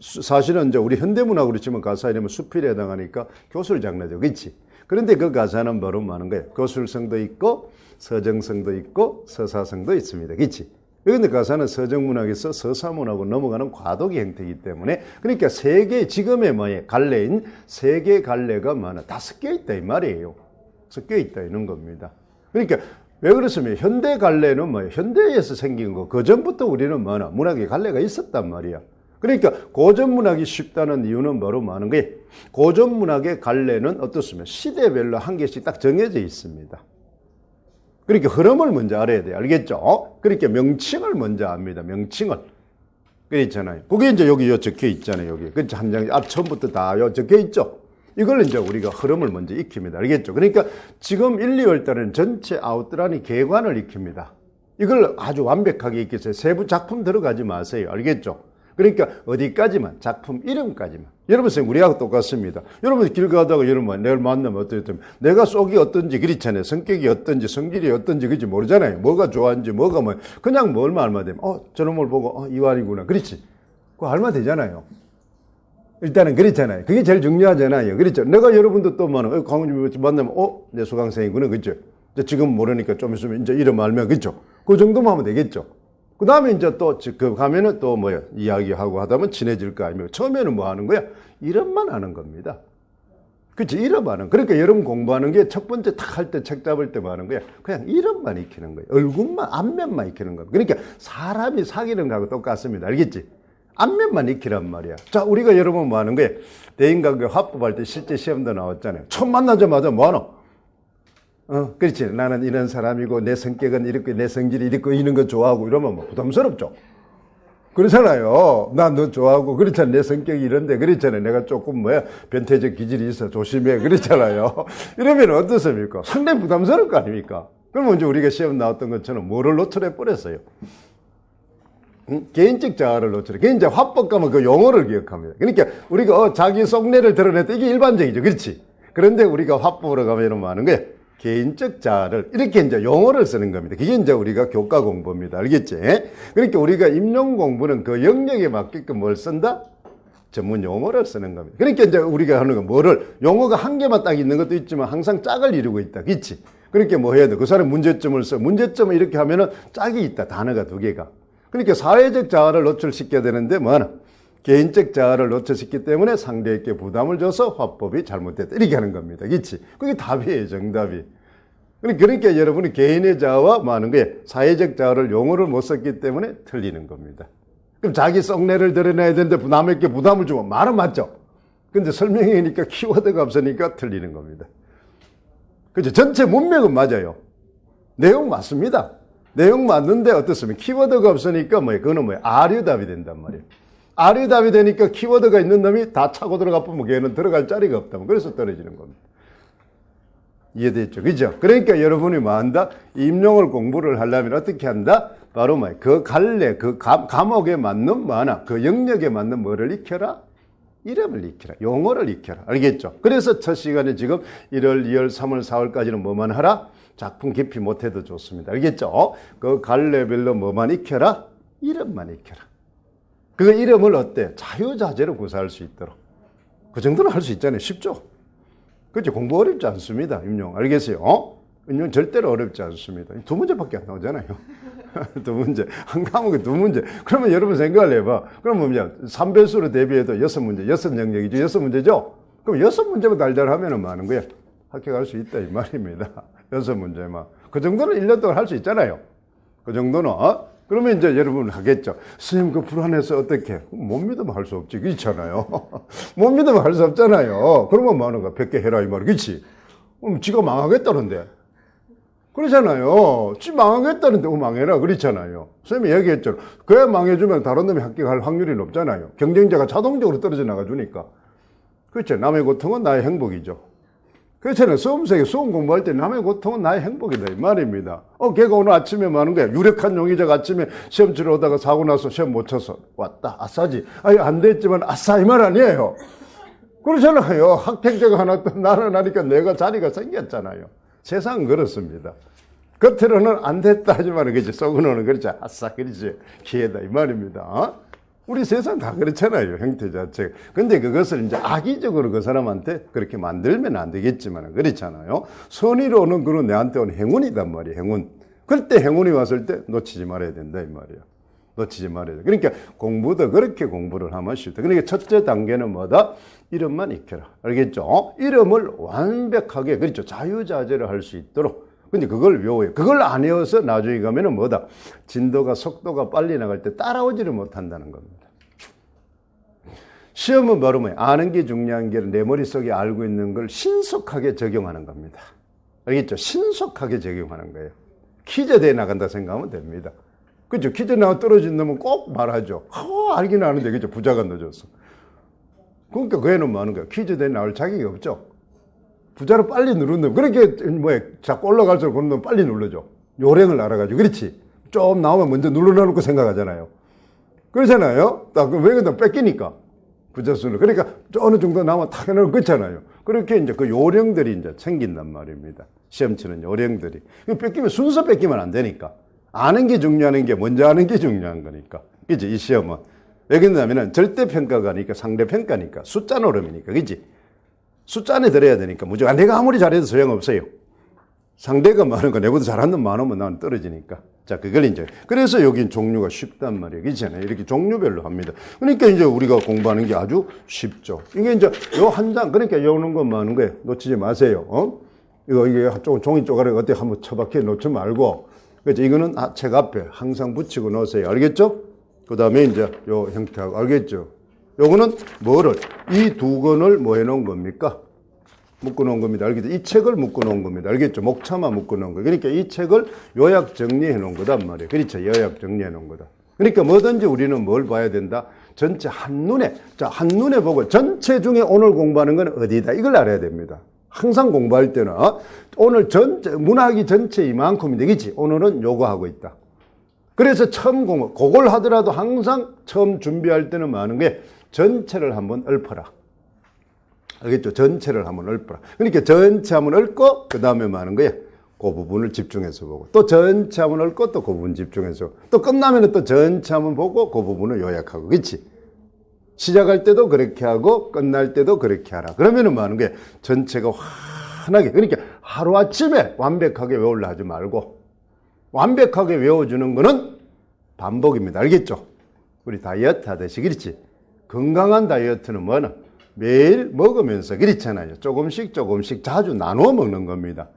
사실은 이제 우리 현대문학으로 치면 가사 이러면 수필에 해당하니까 교술장르죠. 그렇지? 그런데 그 가사는 바로 많은 거예요. 교술성도 있고, 서정성도 있고, 서사성도 있습니다. 그렇지? 그런데 가사는 서정문학에서 서사문학으로 넘어가는 과도기 형태이기 때문에 그러니까 세계 지금의 뭐예요? 갈래인 세계 갈래가 많아 다 섞여 있다 이 말이에요. 섞여 있다 이런 겁니다. 그러니까 왜 그렇습니까? 현대 갈래는 뭐예요? 현대에서 생긴 거. 그 전부터 우리는 뭐나 문학의 갈래가 있었단 말이야. 그러니까 고전문학이 쉽다는 이유는 바로 많은 거예요. 고전문학의 갈래는 어떻습니까? 시대별로 한 개씩 딱 정해져 있습니다. 그러니까 흐름을 먼저 알아야 돼요. 알겠죠? 그러니까 명칭을 먼저 압니다. 명칭을. 그렇잖아요. 그게 이제 여기 적혀 있잖아요. 여기. 그렇죠. 한 장, 앞 처음부터 다 적혀 있죠? 이걸 이제 우리가 흐름을 먼저 익힙니다. 알겠죠? 그러니까 지금 1, 2월 달에는 전체 아웃라인이 개관을 익힙니다. 이걸 아주 완벽하게 익혔어요. 세부 작품 들어가지 마세요. 알겠죠? 그러니까 어디까지만, 작품 이름까지만. 여러분 선생님 우리하고 똑같습니다. 여러분 길 가다가 여러분 내가 만나면 어떻게 내가 속이 어떤지 그렇잖아요. 성격이 어떤지 성질이 어떤지 그렇지 모르잖아요. 뭐가 좋아하는지 뭐가 뭐 그냥 뭘만 알면 되면 저놈을 보고 이완이구나 그렇지. 그거 알면 되잖아요. 일단은 그렇잖아요. 그게 제일 중요하잖아요. 그렇죠. 내가 여러분도 또 강원님 만나면 내 수강생이구나 그렇죠. 지금 모르니까 좀 있으면 이제 이름 알면 그렇죠. 그 정도만 하면 되겠죠. 그 다음에 이제 또, 가면은 또 이야기하고 하다 보면 친해질 거 아니면 처음에는 뭐 하는 거야? 이름만 하는 겁니다. 그치? 이름 하는. 그러니까 여러분 공부하는 게 첫 번째 탁 할 때 책 잡을 때 뭐 하는 거야? 그냥 이름만 익히는 거예요. 얼굴만, 앞면만 익히는 겁니다. 그러니까 사람이 사귀는 거하고 똑같습니다. 알겠지? 앞면만 익히란 말이야. 자, 우리가 여러분 뭐 하는 거야? 대인관계 화법할 때 실제 시험도 나왔잖아요. 처음 만나자마자 뭐 하노? 그렇지. 나는 이런 사람이고, 내 성격은 이렇게, 내 성질이 이렇게, 이런 거 좋아하고, 이러면 뭐 부담스럽죠? 그렇잖아요. 나 너 좋아하고, 그렇잖아. 내 성격이 이런데, 그렇잖아요. 내가 조금 변태적 기질이 있어. 조심해. 그렇잖아요. 이러면 어떻습니까? 상당히 부담스러울 거 아닙니까? 그러면 이제 우리가 시험 나왔던 것처럼 뭐를 노출해 버렸어요? 개인적 자아를 노출해. 개인적 화법 가면 그 용어를 기억합니다. 그러니까 우리가 자기 속내를 드러냈다. 이게 일반적이죠. 그렇지? 그런데 우리가 화법으로 가면 뭐 하는 거예요? 개인적 자아를 이렇게 이제 용어를 쓰는 겁니다. 그게 이제 우리가 교과 공부입니다. 알겠지? 그러니까 우리가 임용 공부는 그 영역에 맞게끔 뭘 쓴다? 전문 용어를 쓰는 겁니다. 그러니까 이제 우리가 하는 건 뭐를 용어가 한 개만 딱 있는 것도 있지만 항상 짝을 이루고 있다. 그렇지? 그러니까 뭐 해야 돼? 그 사람 문제점을 써. 문제점을 이렇게 하면은 짝이 있다. 단어가 두 개가. 그러니까 사회적 자아를 노출시켜야 되는데 뭐하나? 개인적 자아를 노출시키기 때문에 상대에게 부담을 줘서 화법이 잘못됐다. 이렇게 하는 겁니다. 그렇지? 그게 답이에요. 정답이. 그러니까 여러분이 개인의 자아와 뭐 하는 거예요? 사회적 자아를 용어를 못 썼기 때문에 틀리는 겁니다. 그럼 자기 속내를 드러내야 되는데 남에게 부담을 주면 말은 맞죠? 근데 설명이니까 키워드가 없으니까 틀리는 겁니다. 그죠? 전체 문맥은 맞아요. 내용 맞습니다. 내용 맞는데 어떻습니까? 키워드가 없으니까 그거는 아류답이 된단 말이에요. 아류답이 되니까 키워드가 있는 놈이 다 차고 들어가 보면 걔는 들어갈 자리가 없다면 그래서 떨어지는 겁니다. 이해됐죠? 그죠? 그러니까 여러분이 뭐 한다? 임용을 공부를 하려면 어떻게 한다? 바로 그 갈래, 그 과목에 맞는 뭐 하나, 그 영역에 맞는 뭐를 익혀라? 이름을 익혀라. 용어를 익혀라. 알겠죠? 그래서 첫 시간에 지금 1월, 2월, 3월, 4월까지는 뭐만 하라? 작품 깊이 못해도 좋습니다. 알겠죠? 그 갈래별로 뭐만 익혀라? 이름만 익혀라. 그 이름을 어때? 자유자재로 구사할 수 있도록. 그 정도는 할 수 있잖아요. 쉽죠? 그렇죠? 공부 어렵지 않습니다. 임용. 알겠어요? 임용 절대로 어렵지 않습니다. 두 문제밖에 안 나오잖아요. 두 문제. 한 과목에 두 문제. 그러면 여러분 생각을 해봐. 그러면 뭐냐? 3배수로 대비해도 6문제. 6영역이죠. 6문제죠? 그럼 6문제만 달달하면 뭐 하는 거야? 합격할 수 있다. 이 말입니다. 6문제만. 그 정도는 1년 동안 할 수 있잖아요. 그 정도는. 그러면 이제 여러분 하겠죠. 선생님 그 불안해서 어떻게? 못 믿으면 할 수 없지. 그렇잖아요. 못 믿으면 할 수 없잖아요. 그러면 뭐 하는 거야? 100개 해라 이 말. 그렇지? 그럼 지가 망하겠다는데. 그러잖아요. 지 망하겠다는데 망해라. 그렇잖아요. 선생님이 얘기했죠. 그래 망해주면 다른 놈이 합격할 확률이 높잖아요. 경쟁자가 자동적으로 떨어져 나가주니까. 그렇죠. 남의 고통은 나의 행복이죠. 그렇잖아요. 수험생이 수험 공부할 때 남의 고통은 나의 행복이다. 이 말입니다. 걔가 오늘 아침에 뭐 하는 거야? 유력한 용의자가 아침에 시험 치러 오다가 사고 나서 시험 못 쳐서 왔다. 아싸지. 안 됐지만 아싸 이 말 아니에요. 그렇잖아요. 학생자가 하나 또 나는 하니까 내가 자리가 생겼잖아요. 세상은 그렇습니다. 겉으로는 안 됐다 하지만 그렇지. 속으로는 그렇지. 아싸 그렇지. 기회다 이 말입니다. 우리 세상 다 그렇잖아요. 형태 자체가. 근데 그것을 이제 악의적으로 그 사람한테 그렇게 만들면 안 되겠지만 그렇잖아요. 선의로는 그런 내한테 온 행운이단 말이에요. 행운. 그럴 때 행운이 왔을 때 놓치지 말아야 된다 이 말이에요. 놓치지 말아야 돼. 그러니까 공부도 그렇게 공부를 하면 쉽다. 그러니까 첫째 단계는 뭐다? 이름만 익혀라. 알겠죠? 이름을 완벽하게 그렇죠. 자유자재로 할 수 있도록. 근데 그걸 외워요. 그걸 안 외워서 나중에 가면은 뭐다? 진도가 속도가 빨리 나갈 때 따라오지를 못한다는 겁니다. 시험은 바로 뭐예요? 아는 게 중요한 게 내 머릿속에 알고 있는 걸 신속하게 적용하는 겁니다. 알겠죠? 신속하게 적용하는 거예요. 퀴즈 대회 나간다 생각하면 됩니다. 그죠? 퀴즈 나가 떨어진 놈은 꼭 말하죠. 알긴 아는데, 그죠? 부자가 늦어서. 그러니까 그 애는 뭐 하는 거야? 퀴즈 대회 나올 자격이 없죠. 부자를 빨리 누르는 놈. 그렇게 자꾸 올라갈수록 그런 놈 빨리 눌러줘. 요령을 알아가지고. 그렇지? 좀 나오면 먼저 눌러놓고 생각하잖아요. 그러잖아요. 왜 그러다 뺏기니까. 부자수는. 그러니까 어느 정도 남아 탁 해놓고 그렇잖아요. 그렇게 이제 그 요령들이 이제 생긴단 말입니다. 시험 치는 요령들이. 뺏기면 순서 뺏기면 안 되니까. 아는 게 중요한 게 먼저 아는 게 중요한 거니까. 그지? 이 시험은. 왜 그러냐면은 절대평가가 아니니까 상대평가니까. 숫자 노름이니까. 그지? 숫자 안에 들어야 되니까. 무조건 내가 아무리 잘해도 소용없어요. 상대가 많은 거 내보다 잘하는 많으면 나는 떨어지니까. 자, 그걸 이제. 그래서 여긴 종류가 쉽단 말이에요. 그렇잖아요. 이렇게 종류별로 합니다. 그러니까 이제 우리가 공부하는 게 아주 쉽죠. 이게 이제 요 한 장, 그러니까 요는 거 많은 거에 놓치지 마세요. 이게 종이 쪼가리 어때 한번 처박혀 놓지 말고. 그렇죠. 이거는 책 앞에 항상 붙이고 놓으세요. 알겠죠? 그 다음에 이제 요 형태하고, 알겠죠? 요거는 뭐를, 이 두 권을 뭐 해놓은 겁니까? 묶어놓은 겁니다. 알겠죠? 이 책을 묶어놓은 겁니다. 알겠죠? 목차만 묶어놓은 거예요. 그러니까 이 책을 요약 정리해놓은 거단 말이에요. 그렇죠? 요약 정리해놓은 거다. 그러니까 뭐든지 우리는 뭘 봐야 된다? 전체 한눈에, 자, 한눈에 보고 전체 중에 오늘 공부하는 건 어디다? 이걸 알아야 됩니다. 항상 공부할 때는 오늘 전체, 문학이 전체 이만큼인데, 그치? 오늘은 요거 하고 있다. 그래서 처음 공부, 그걸 하더라도 항상 처음 준비할 때는 많은 게 전체를 한번 읊어라. 알겠죠? 전체를 한번 읊어라. 그러니까 전체 한번 읊고, 그 다음에 많은 거예요. 그 부분을 집중해서 보고. 또 전체 한번 읊고, 또 그 부분 집중해서. 또 끝나면 또 전체 한번 보고, 그 부분을 요약하고. 그치? 시작할 때도 그렇게 하고 끝날 때도 그렇게 하라. 그러면은 많은 게 전체가 환하게. 그러니까 하루아침에 완벽하게 외우려 하지 말고 완벽하게 외워주는 거는 반복입니다. 알겠죠? 우리 다이어트 하듯이 그렇지? 건강한 다이어트는 뭐는 매일 먹으면서 그렇잖아요. 조금씩 자주 나누어 먹는 겁니다.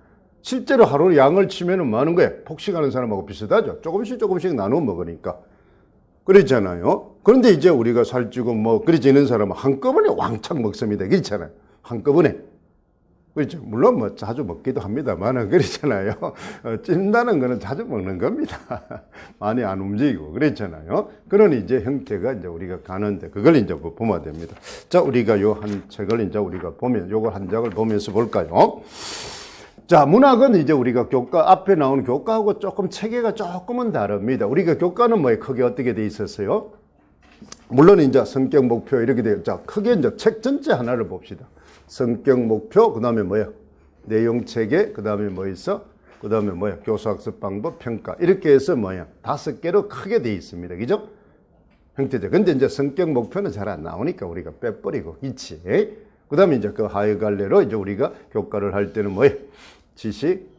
실제로 하루 양을 치면은 많은 거예요. 폭식하는 사람하고 비슷하죠? 조금씩 나누어 먹으니까. 그렇잖아요. 그런데 이제 우리가 살찌고 뭐 그러지는 사람은 한꺼번에 왕창 먹습니다. 그렇잖아요. 한꺼번에. 그렇죠. 물론 뭐 자주 먹기도 합니다만은 그렇잖아요. 찐다는 거는 자주 먹는 겁니다. 많이 안 움직이고 그렇잖아요. 그런 이제 형태가 이제 우리가 가는데 그걸 이제 보면 됩니다. 자, 우리가 요 한 책을 이제 우리가 보면 요걸 한 장을 보면서 볼까요? 자, 문학은 이제 우리가 교과, 앞에 나오는 교과하고 조금 체계가 조금은 다릅니다. 우리가 교과는 뭐에 크게 어떻게 돼 있었어요? 물론 이제 성격 목표 이렇게 돼요. 자, 크게 이제 책 전체 하나를 봅시다. 성격 목표, 그 다음에 뭐야? 내용 체계, 그 다음에 뭐 있어? 그 다음에 뭐야? 교수학습 방법, 평가. 이렇게 해서 뭐야? 5개로 크게 돼 있습니다. 그죠? 형태죠. 근데 이제 성격 목표는 잘 안 나오니까 우리가 빼버리고, 있지. 그 다음에 이제 그 하여 갈래로 이제 우리가 교과를 할 때는 뭐예요? 지식,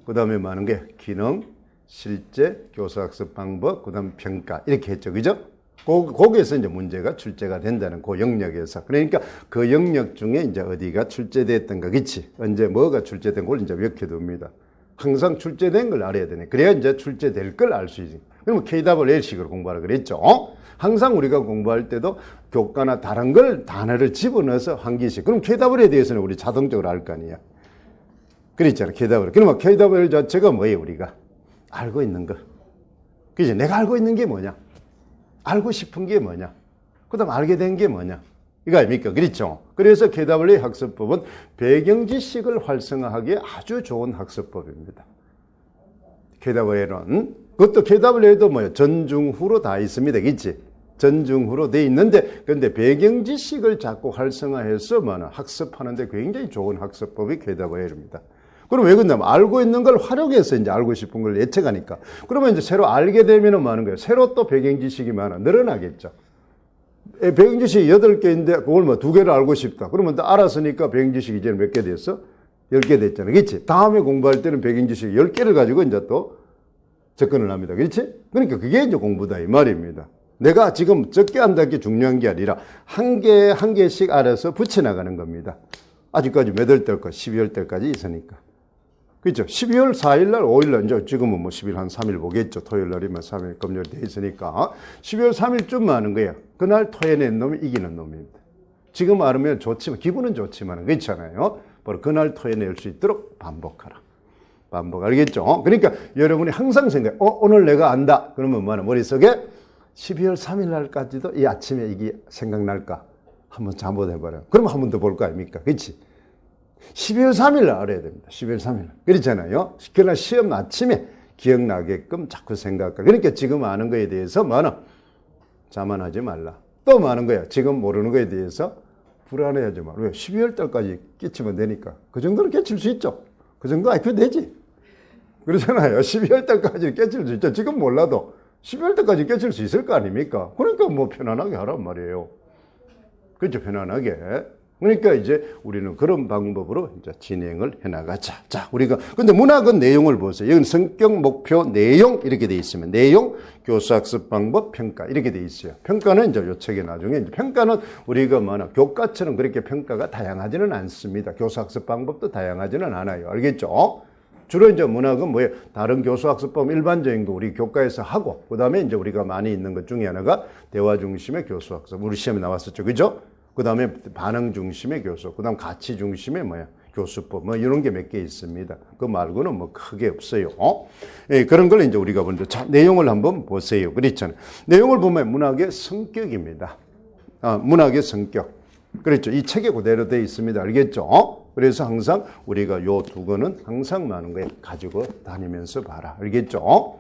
그 다음에 많은 게 기능, 실제, 교수학습 방법, 그 다음에 평가. 이렇게 했죠. 그죠? 거기에서 이제 문제가 출제가 된다는 그 영역에서. 그러니까 그 영역 중에 이제 어디가 출제됐던가, 그치? 언제 뭐가 출제된 걸 이제 외워둡니다. 항상 출제된 걸 알아야 되네. 그래야 이제 출제될 걸 알 수 있지. 그러면 KWL식으로 공부하라 그랬죠. 항상 우리가 공부할 때도 교과나 다른 걸 단어를 집어넣어서 한 개씩. 그럼 KW에 대해서는 우리 자동적으로 알 거 아니야. 그랬잖아, KW. 그러면 KW 자체가 뭐예요, 우리가? 알고 있는 거. 그지? 내가 알고 있는 게 뭐냐? 알고 싶은 게 뭐냐? 그 다음 알게 된 게 뭐냐? 이거 아닙니까? 그렇죠? 그래서 KW 학습법은 배경 지식을 활성화하기에 아주 좋은 학습법입니다. KW는. 그것도 KW에도 뭐예요? 전중후로 다 있습니다. 그치? 전중후로 돼 있는데, 근데 배경 지식을 자꾸 활성화해서 학습하는데 굉장히 좋은 학습법이 KW입니다. 그럼 왜 그러냐면 알고 있는 걸 활용해서 이제 알고 싶은 걸 예측하니까. 그러면 이제 새로 알게 되면은 많은 거예요. 새로 또 배경 지식이 늘어나겠죠. 배경 지식이 8개인데 그걸 뭐 2개를 알고 싶다. 그러면 또 알았으니까 배경 지식이 이제는 몇 개 됐어? 10개 됐잖아. 그렇지? 다음에 공부할 때는 배경 지식 10개를 가지고 이제 또 접근을 합니다. 그렇지? 그러니까 그게 이제 공부다 이 말입니다. 내가 지금 적게 한다는 게 중요한 게 아니라 한 개씩 알아서 붙여나가는 겁니다. 아직까지 몇 월 때일까? 12월 때까지 있으니까. 그렇죠? 12월 4일 날, 5일 날, 이제 지금은 뭐 10일 한 3일 보겠죠. 토요일 날이면 3일, 금요일 돼 있으니까. 12월 3일쯤 하는 거예요. 그날 토해낸 놈이 이기는 놈입니다. 지금 알으면 좋지만, 기분은 좋지만, 그렇잖아요. 바로 그날 토해낼 수 있도록 반복하라. 반복, 알겠죠? 그러니까 여러분이 항상 생각해. 오늘 내가 안다. 그러면 머릿속에 12월 3일 날까지도 이 아침에 이게 생각날까? 한번 잠못해봐요. 그러면 한 번 더 볼 거 아닙니까? 그렇지? 12월 3일 날 알아야 됩니다. 12월 3일 날. 그렇잖아요. 그러나 시험 아침에 기억나게끔 자꾸 생각할까. 그러니까 지금 아는 거에 대해서 자만하지 말라. 또 뭐 하는 거야? 지금 모르는 거에 대해서 불안해하지 마. 왜? 12월 달까지 끼치면 되니까. 그 정도는 깨칠 수 있죠. 그 정도 IQ 되지. 그러잖아요. 12월 달까지 깨칠 수 있죠. 지금 몰라도 12월 달까지 깨칠 수 있을 거 아닙니까? 그러니까 뭐 편안하게 하란 말이에요. 그렇죠. 편안하게. 그러니까 이제 우리는 그런 방법으로 이제 진행을 해 나가자. 자, 우리가 근데 문학은 내용을 보세요. 여기 성격, 목표, 내용 이렇게 돼 있으면 내용, 교수학습 방법, 평가 이렇게 돼 있어요. 평가는 이제 요 책에 나중에 이제 평가는 우리가 교과처럼 그렇게 평가가 다양하지는 않습니다. 교수학습 방법도 다양하지는 않아요. 알겠죠? 주로 이제 문학은 뭐예요? 다른 교수학습법 일반적인 거 우리 교과에서 하고 그다음에 이제 우리가 많이 있는 것 중에 하나가 대화 중심의 교수학습. 우리 시험에 나왔었죠. 그죠? 그다음에 반응 중심의 교수, 그다음 가치 중심의 교수법, 이런 게 몇 개 있습니다. 그 말고는 뭐 크게 없어요. 예, 그런 걸 이제 우리가 먼저 내용을 한번 보세요. 그렇잖아요. 내용을 보면 문학의 성격입니다. 문학의 성격. 그렇죠. 이 책에 그대로 되어 있습니다. 알겠죠? 그래서 항상 우리가 요 두 권은 항상 많은 거에 가지고 다니면서 봐라. 알겠죠?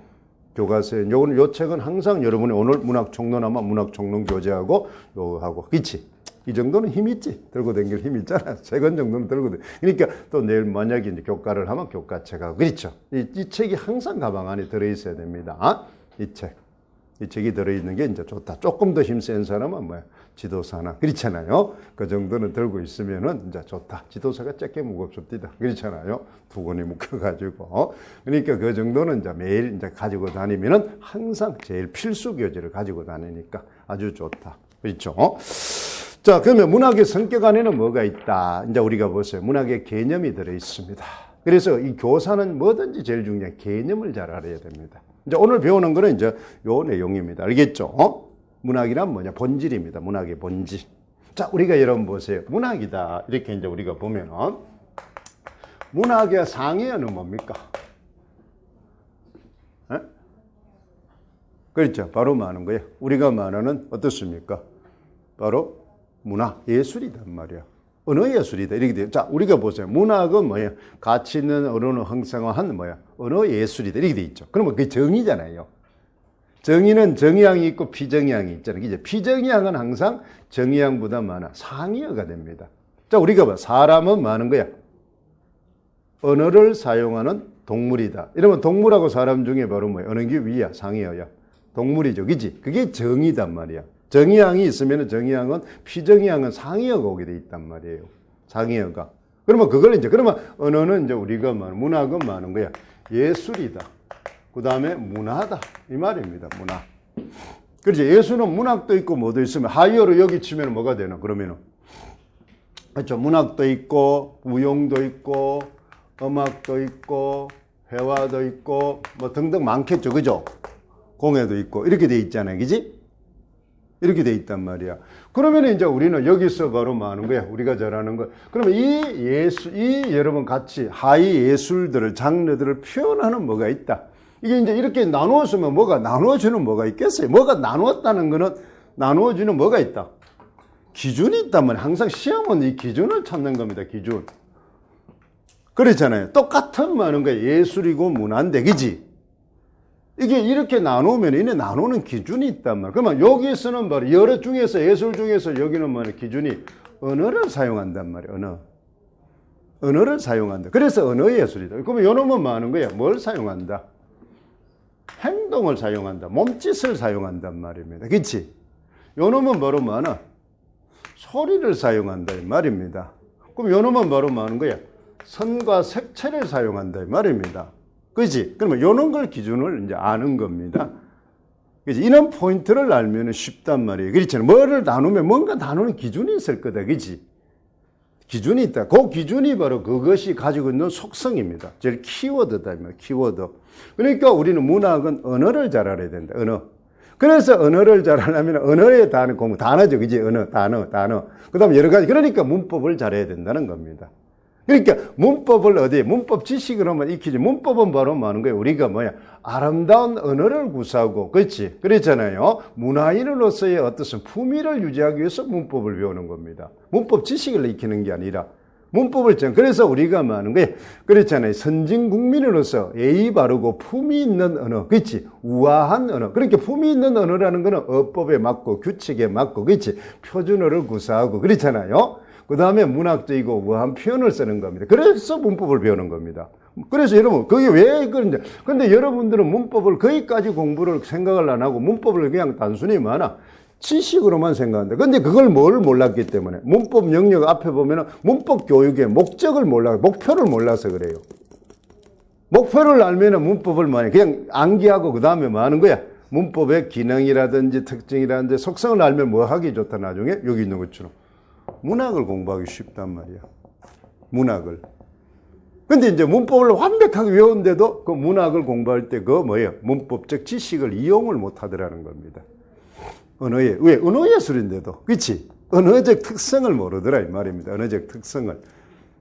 교과서에 요 책은 항상 여러분이 오늘 문학 총론하면 문학 총론 교재하고 요하고 그렇지? 이 정도는 힘 있지. 들고 다닐 힘 있잖아. 세 권 정도는 들고 다니. 그러니까 또 내일 만약에 이제 교과를 하면 교과책하고 그렇죠. 이 책이 항상 가방 안에 들어 있어야 됩니다. 이 책이 들어 있는 게 이제 좋다. 조금 더 힘센 사람은 지도사나 그렇잖아요. 그 정도는 들고 있으면은 이제 좋다. 지도사가 짧게 무겁습니다. 그렇잖아요. 두 권이 묶여가지고. 그러니까 그 정도는 이제 매일 이제 가지고 다니면은 항상 제일 필수 교재를 가지고 다니니까 아주 좋다. 그렇죠. 자, 그러면 문학의 성격 안에는 뭐가 있다? 이제 우리가 보세요. 문학의 개념이 들어 있습니다. 그래서 이 교사는 뭐든지 제일 중요한 개념을 잘 알아야 됩니다. 이제 오늘 배우는 거는 이제 요 내용입니다. 알겠죠? 문학이란 뭐냐? 본질입니다. 문학의 본질. 자, 우리가 여러분 보세요. 문학이다. 이렇게 이제 우리가 보면은 문학의 상해어는 뭡니까? 에? 그렇죠. 바로 말하는 거예요. 우리가 말하는 어떻습니까? 바로 문학, 예술이단 말이야. 언어 예술이다. 이렇게 돼요. 자, 우리가 보세요. 문학은 뭐예요? 가치 있는 언어는 형성한 언어 예술이다. 이렇게 돼 있죠. 그러면 그게 정의잖아요. 정의는 정의향이 있고 비정의향이 있잖아요. 이제 비정의향은 항상 정의향보다 많아. 상이어가 됩니다. 자, 우리가 봐. 사람은 많은 거야. 언어를 사용하는 동물이다. 이러면 동물하고 사람 중에 바로 어느 게 위야? 상이어야. 동물이죠. 그지? 그게 정의단 말이야. 정의향이 있으면 정의향은 피정의향은 상이어가 오게 돼 있단 말이에요. 상이어가. 그러면 그걸 그러면 언어는 이제 우리가 문학은 많은 거야. 예술이다. 그 다음에 문화다. 이 말입니다. 문화. 그렇지. 예술은 문학도 있고 뭐도 있으면 하이어로 여기 치면 뭐가 되나? 그러면은. 그렇죠. 문학도 있고, 무용도 있고, 음악도 있고, 회화도 있고, 등등 많겠죠. 그죠? 공예도 있고. 이렇게 돼 있잖아요. 그지? 이렇게 돼 있단 말이야. 그러면 이제 우리는 여기서 바로 뭐 하는 거야? 우리가 잘 아는 거. 그러면 이 여러분 같이 하이 예술들을, 장르들을 표현하는 뭐가 있다. 이게 이제 이렇게 나누었으면 나누어주는 뭐가 있겠어요? 뭐가 나누었다는 거는 나누어주는 뭐가 있다? 기준이 있단 말이야. 항상 시험은 이 기준을 찾는 겁니다. 기준. 그렇잖아요. 똑같은 많은 거야. 예술이고 문화인데, 그지? 이게 이렇게 나누면 이제 나누는 기준이 있단 말이야. 그러면 여기서는 바로 여러 중에서 예술 중에서 여기는 기준이 언어를 사용한단 말이야. 언어를 사용한다. 그래서 언어 예술이다. 그러면 요놈은 뭐 하는 거야? 뭘 사용한다? 행동을 사용한다. 몸짓을 사용한단 말입니다. 그렇지? 요놈은 바로 뭐 하나? 소리를 사용한다 이 말입니다. 그럼 요놈은 바로 뭐 하는 거야? 선과 색채를 사용한다 이 말입니다. 그지? 그러면 요런 걸 기준을 이제 아는 겁니다. 그지? 이런 포인트를 알면 쉽단 말이에요. 그렇잖아요. 뭐를 나누면 뭔가 나누는 기준이 있을 거다. 그지? 기준이 있다. 그 기준이 바로 그것이 가지고 있는 속성입니다. 제일 키워드다. 키워드. 그러니까 우리는 문학은 언어를 잘 알아야 된다. 언어. 그래서 언어를 잘 하려면 언어의 단어죠. 그지? 단어. 그 다음에 여러 가지. 그러니까 문법을 잘해야 된다는 겁니다. 그러니까 문법을 문법 지식을 하면 익히지. 문법은 바로 뭐 하는 거예요? 우리가 아름다운 언어를 구사하고, 그렇지? 그랬잖아요. 문화인으로서의 어떤 품위를 유지하기 위해서 문법을 배우는 겁니다. 문법 지식을 익히는 게 아니라. 문법을 정. 그래서 우리가 뭐 하는 거예요? 그렇잖아요. 선진 국민으로서 예의 바르고 품위 있는 언어. 그렇지? 우아한 언어. 그러니까 품위 있는 언어라는 거는 어법에 맞고 규칙에 맞고, 그렇지? 표준어를 구사하고, 그렇잖아요. 그 다음에 문학적이고 우아한 표현을 쓰는 겁니다. 그래서 문법을 배우는 겁니다. 그래서 여러분, 그게 왜 그런데, 근데 여러분들은 문법을 거기까지 공부를 생각을 안 하고 문법을 그냥 단순히 뭐하나? 지식으로만 생각한다. 근데 그걸 뭘 몰랐기 때문에 문법 영역 앞에 보면은 문법 교육의 목적을 목표를 몰라서 그래요. 목표를 알면은 문법을 뭐냐 그냥 암기하고 그 다음에 뭐 하는 거야? 문법의 기능이라든지 특징이라든지 속성을 알면 뭐 하기 좋다 나중에 여기 있는 것처럼 문학을 공부하기 쉽단 말이야. 문학을. 근데 이제 문법을 완벽하게 외운데도 그 문학을 공부할 때 그 뭐예요? 문법적 지식을 이용을 못 하더라는 겁니다. 언어의, 왜? 언어 예술인데도. 그치? 언어적 특성을 모르더라, 이 말입니다. 언어적 특성을.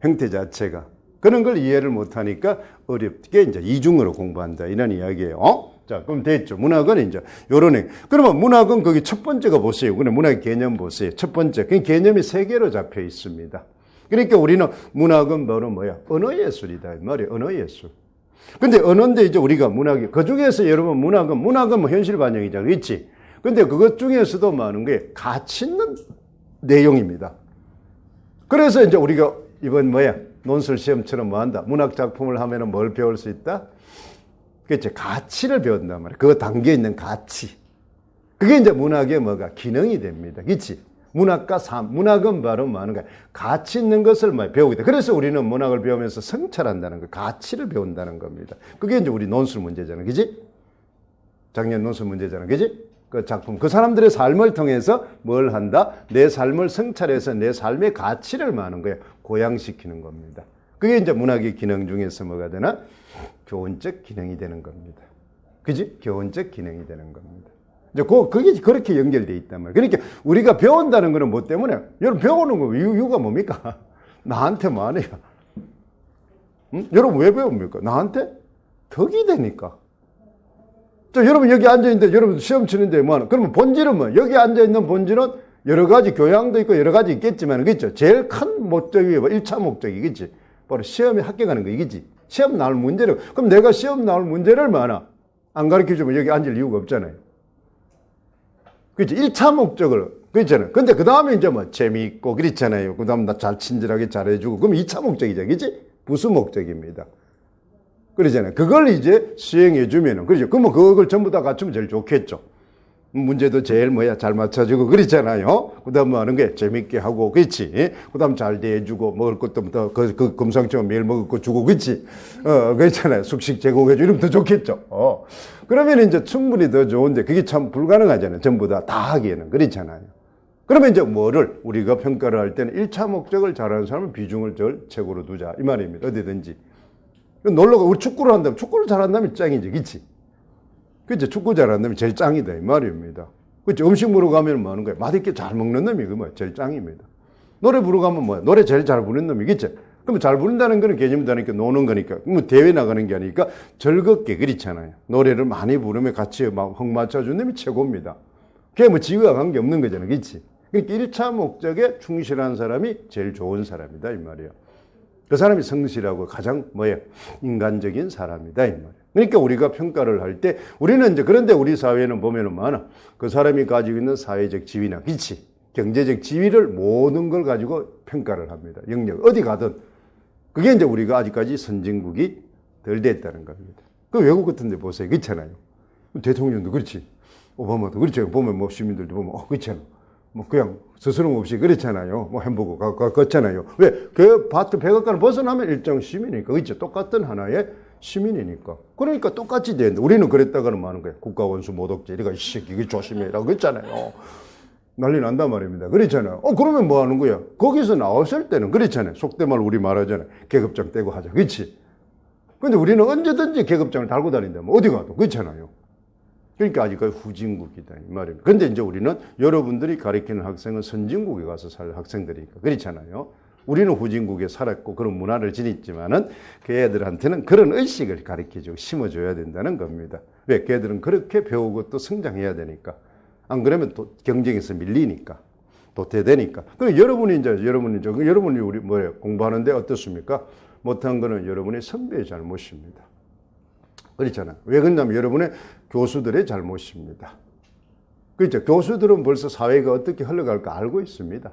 형태 자체가. 그런 걸 이해를 못 하니까 어렵게 이제 이중으로 공부한다. 이런 이야기예요. 자, 그럼 됐죠. 문학은 이제 요런 애. 그러면 문학은 거기 첫 번째가 보세요. 그냥 문학의 개념 보세요. 첫 번째. 그 개념이 세 개로 잡혀 있습니다. 그러니까 우리는 문학은 바로 뭐야? 언어 예술이다. 이 말이에요. 언어 예술. 근데 언어인데 이제 우리가 문학이, 그 중에서 여러분 문학은 뭐 현실 반영이잖아. 그렇지? 근데 그것 중에서도 많은 게 가치 있는 내용입니다. 그래서 이제 우리가 이번 논술 시험처럼 뭐 한다? 문학 작품을 하면은 뭘 배울 수 있다? 그렇지. 가치를 배운단 말이야. 그 담겨 있는 가치. 그게 이제 문학의 뭐가? 기능이 됩니다. 그렇지? 문학과 삶. 문학은 바로 뭐 하는 거야? 가치 있는 것을 배우게 돼. 그래서 우리는 문학을 배우면서 성찰한다는 거, 가치를 배운다는 겁니다. 그게 이제 우리 논술 문제잖아. 그지? 작년 논술 문제잖아. 그지? 그 작품, 그 사람들의 삶을 통해서 뭘 한다? 내 삶을 성찰해서 내 삶의 가치를 많은 거예요. 고양시키는 겁니다. 그게 이제 문학의 기능 중에서 뭐가 되나? 교훈적 기능이 되는 겁니다. 그지? 교훈적 기능이 되는 겁니다. 이제 그게 그렇게 연결되어 있단 말이에요. 그러니까 우리가 배운다는 거는 뭐 때문에? 여러분 배우는 거 이유가 뭡니까? 나한테 뭐 하네요. 응? 여러분 왜 배웁니까? 나한테 덕이 되니까. 자, 여러분 여기 앉아있는데 여러분 시험 치는데 뭐 하나? 그러면 본질은 뭐? 여기 앉아있는 본질은 여러 가지 교양도 있고 여러 가지 있겠지만, 그렇죠? 제일 큰 목적이 1차 목적이겠지. 바로 시험에 합격하는 거 이겠지. 시험 나올 문제를. 그럼 내가 시험 나올 문제를 뭐 하나? 안 가르쳐주면 여기 앉을 이유가 없잖아요. 그렇지? 1차 목적을. 그렇잖아요. 근데 그 다음에 이제 뭐 재미있고 그렇잖아요. 그 다음 나 잘 친절하게 잘해주고. 그럼 2차 목적이죠. 그렇지? 부수 목적입니다. 그러잖아요. 그걸 이제 수행해주면은, 그렇죠. 그러면 그걸 전부 다 갖추면 제일 좋겠죠. 문제도 제일 잘 맞춰주고, 그렇잖아요. 그 다음 뭐 하는 게 재밌게 하고, 그렇지. 그 다음 잘 대해주고, 먹을 것도 더, 그 금상첨 매일 먹을 거 주고, 그렇지. 그렇잖아요. 숙식 제공해주고, 이러면 더 좋겠죠. 그러면 이제 충분히 더 좋은데, 그게 참 불가능하잖아요. 전부 다 하기에는. 그렇잖아요. 그러면 이제 뭐를 우리가 평가를 할 때는 1차 목적을 잘하는 사람은 비중을 최고로 두자. 이 말입니다. 어디든지. 놀러가, 우리 축구를 한다면, 축구를 잘한다면 짱이지, 그치? 그치? 축구 잘한다면 제일 짱이다, 이 말입니다. 그치? 음식 먹으러 가면 뭐 하는 거야? 맛있게 잘 먹는 놈이 제일 짱입니다. 노래 부르러 가면 뭐야? 노래 제일 잘 부르는 놈이, 그치? 그러면 잘 부른다는 거는 개념이다니까, 노는 거니까. 그러면 대회 나가는 게 아니니까 즐겁게, 그렇잖아요. 노래를 많이 부르면 같이 막 흥 맞춰주는 놈이 최고입니다. 그게 뭐 지위와 관계 없는 거잖아, 그치? 그러니까 1차 목적에 충실한 사람이 제일 좋은 사람이다, 이 말이야. 그 사람이 성실하고 가장 인간적인 사람이다, 이 말이에요. 그러니까 우리가 평가를 할 때, 우리는 이제, 그런데 우리 사회는 보면은 많아. 그 사람이 가지고 있는 사회적 지위나, 그치? 경제적 지위를 모든 걸 가지고 평가를 합니다. 영역, 어디 가든. 그게 이제 우리가 아직까지 선진국이 덜 됐다는 겁니다. 그 외국 같은 데 보세요. 그렇잖아요. 대통령도 그렇지. 오바마도 그렇죠. 보면 뭐 시민들도 보면, 그렇잖아. 뭐 그냥 스스럼 없이 그렇잖아요. 뭐 햄버거 걷잖아요. 왜? 그 바트 백악관을 벗어나면 일정 시민이니까. 그렇죠. 똑같은 하나의 시민이니까. 그러니까 똑같이 되는데 우리는 그랬다가는 많은 거예요. 국가원수 모독죄. 이거 이게 조심해라고 그랬잖아요. 난리 난단 말입니다. 그렇잖아요. 그러면 뭐 하는 거야? 거기서 나왔을 때는 그렇잖아요. 속된 말 우리 말하잖아요. 계급장 떼고 하자. 그렇지? 근데 우리는 언제든지 계급장을 달고 다닌다면 어디 가도 그렇잖아요. 그러니까 아직까지 후진국이다 이 말입니다. 그런데 이제 우리는 여러분들이 가르치는 학생은 선진국에 가서 살 학생들이니까 그렇잖아요. 우리는 후진국에 살았고 그런 문화를 지녔지만은 그 애들한테는 그런 의식을 가르쳐주고 심어줘야 된다는 겁니다. 왜? 그 애들은 그렇게 배우고 또 성장해야 되니까. 안 그러면 또 경쟁에서 밀리니까. 도태되니까. 그럼 여러분이 우리 뭐예요? 공부하는데 어떻습니까? 못한 거는 여러분의 선배의 잘못입니다. 그렇잖아요. 왜 그러냐면 여러분의 교수들의 잘못입니다. 그렇죠. 교수들은 벌써 사회가 어떻게 흘러갈까 알고 있습니다.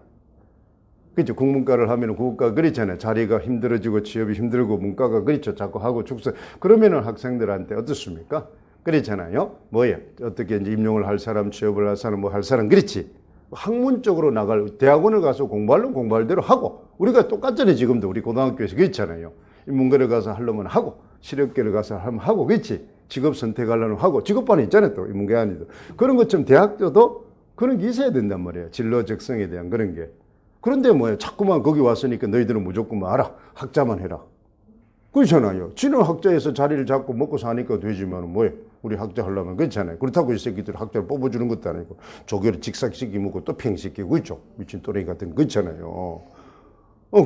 그렇죠. 국문과를 하면 국어과 그렇잖아요. 자리가 힘들어지고 취업이 힘들고 문과가 그렇죠. 자꾸 하고 축소. 그러면은 학생들한테 어떻습니까? 그렇잖아요. 뭐예요? 어떻게 이제 임용을 할 사람, 취업을 할 사람, 뭐 할 사람 그렇지. 학문적으로 나갈 대학원을 가서 공부하려면 공부할 대로 하고 우리가 똑같잖아요. 지금도 우리 고등학교에서 그렇잖아요. 인문계를 가서 하려면 하고 실업계를 가서 하면 하고 그렇지. 직업 선택하려면 하고 직업반이 있잖아요. 또 인문계 아니도. 그런 것처럼 대학교도 그런 게 있어야 된단 말이에요. 진로 적성에 대한 그런 게. 그런데 뭐예요? 자꾸만 거기 왔으니까 너희들은 무조건 뭐 알아. 학자만 해라. 그렇잖아요. 지는 학자에서 자리를 잡고 먹고 사니까 되지만 뭐예요? 우리 학자 하려면 그렇잖아요. 그렇다고 이 새끼들 학자를 뽑아주는 것도 아니고 조교를 직삭시키고 또 팽시키고 있죠. 미친 또래기 같은 거 그렇잖아요.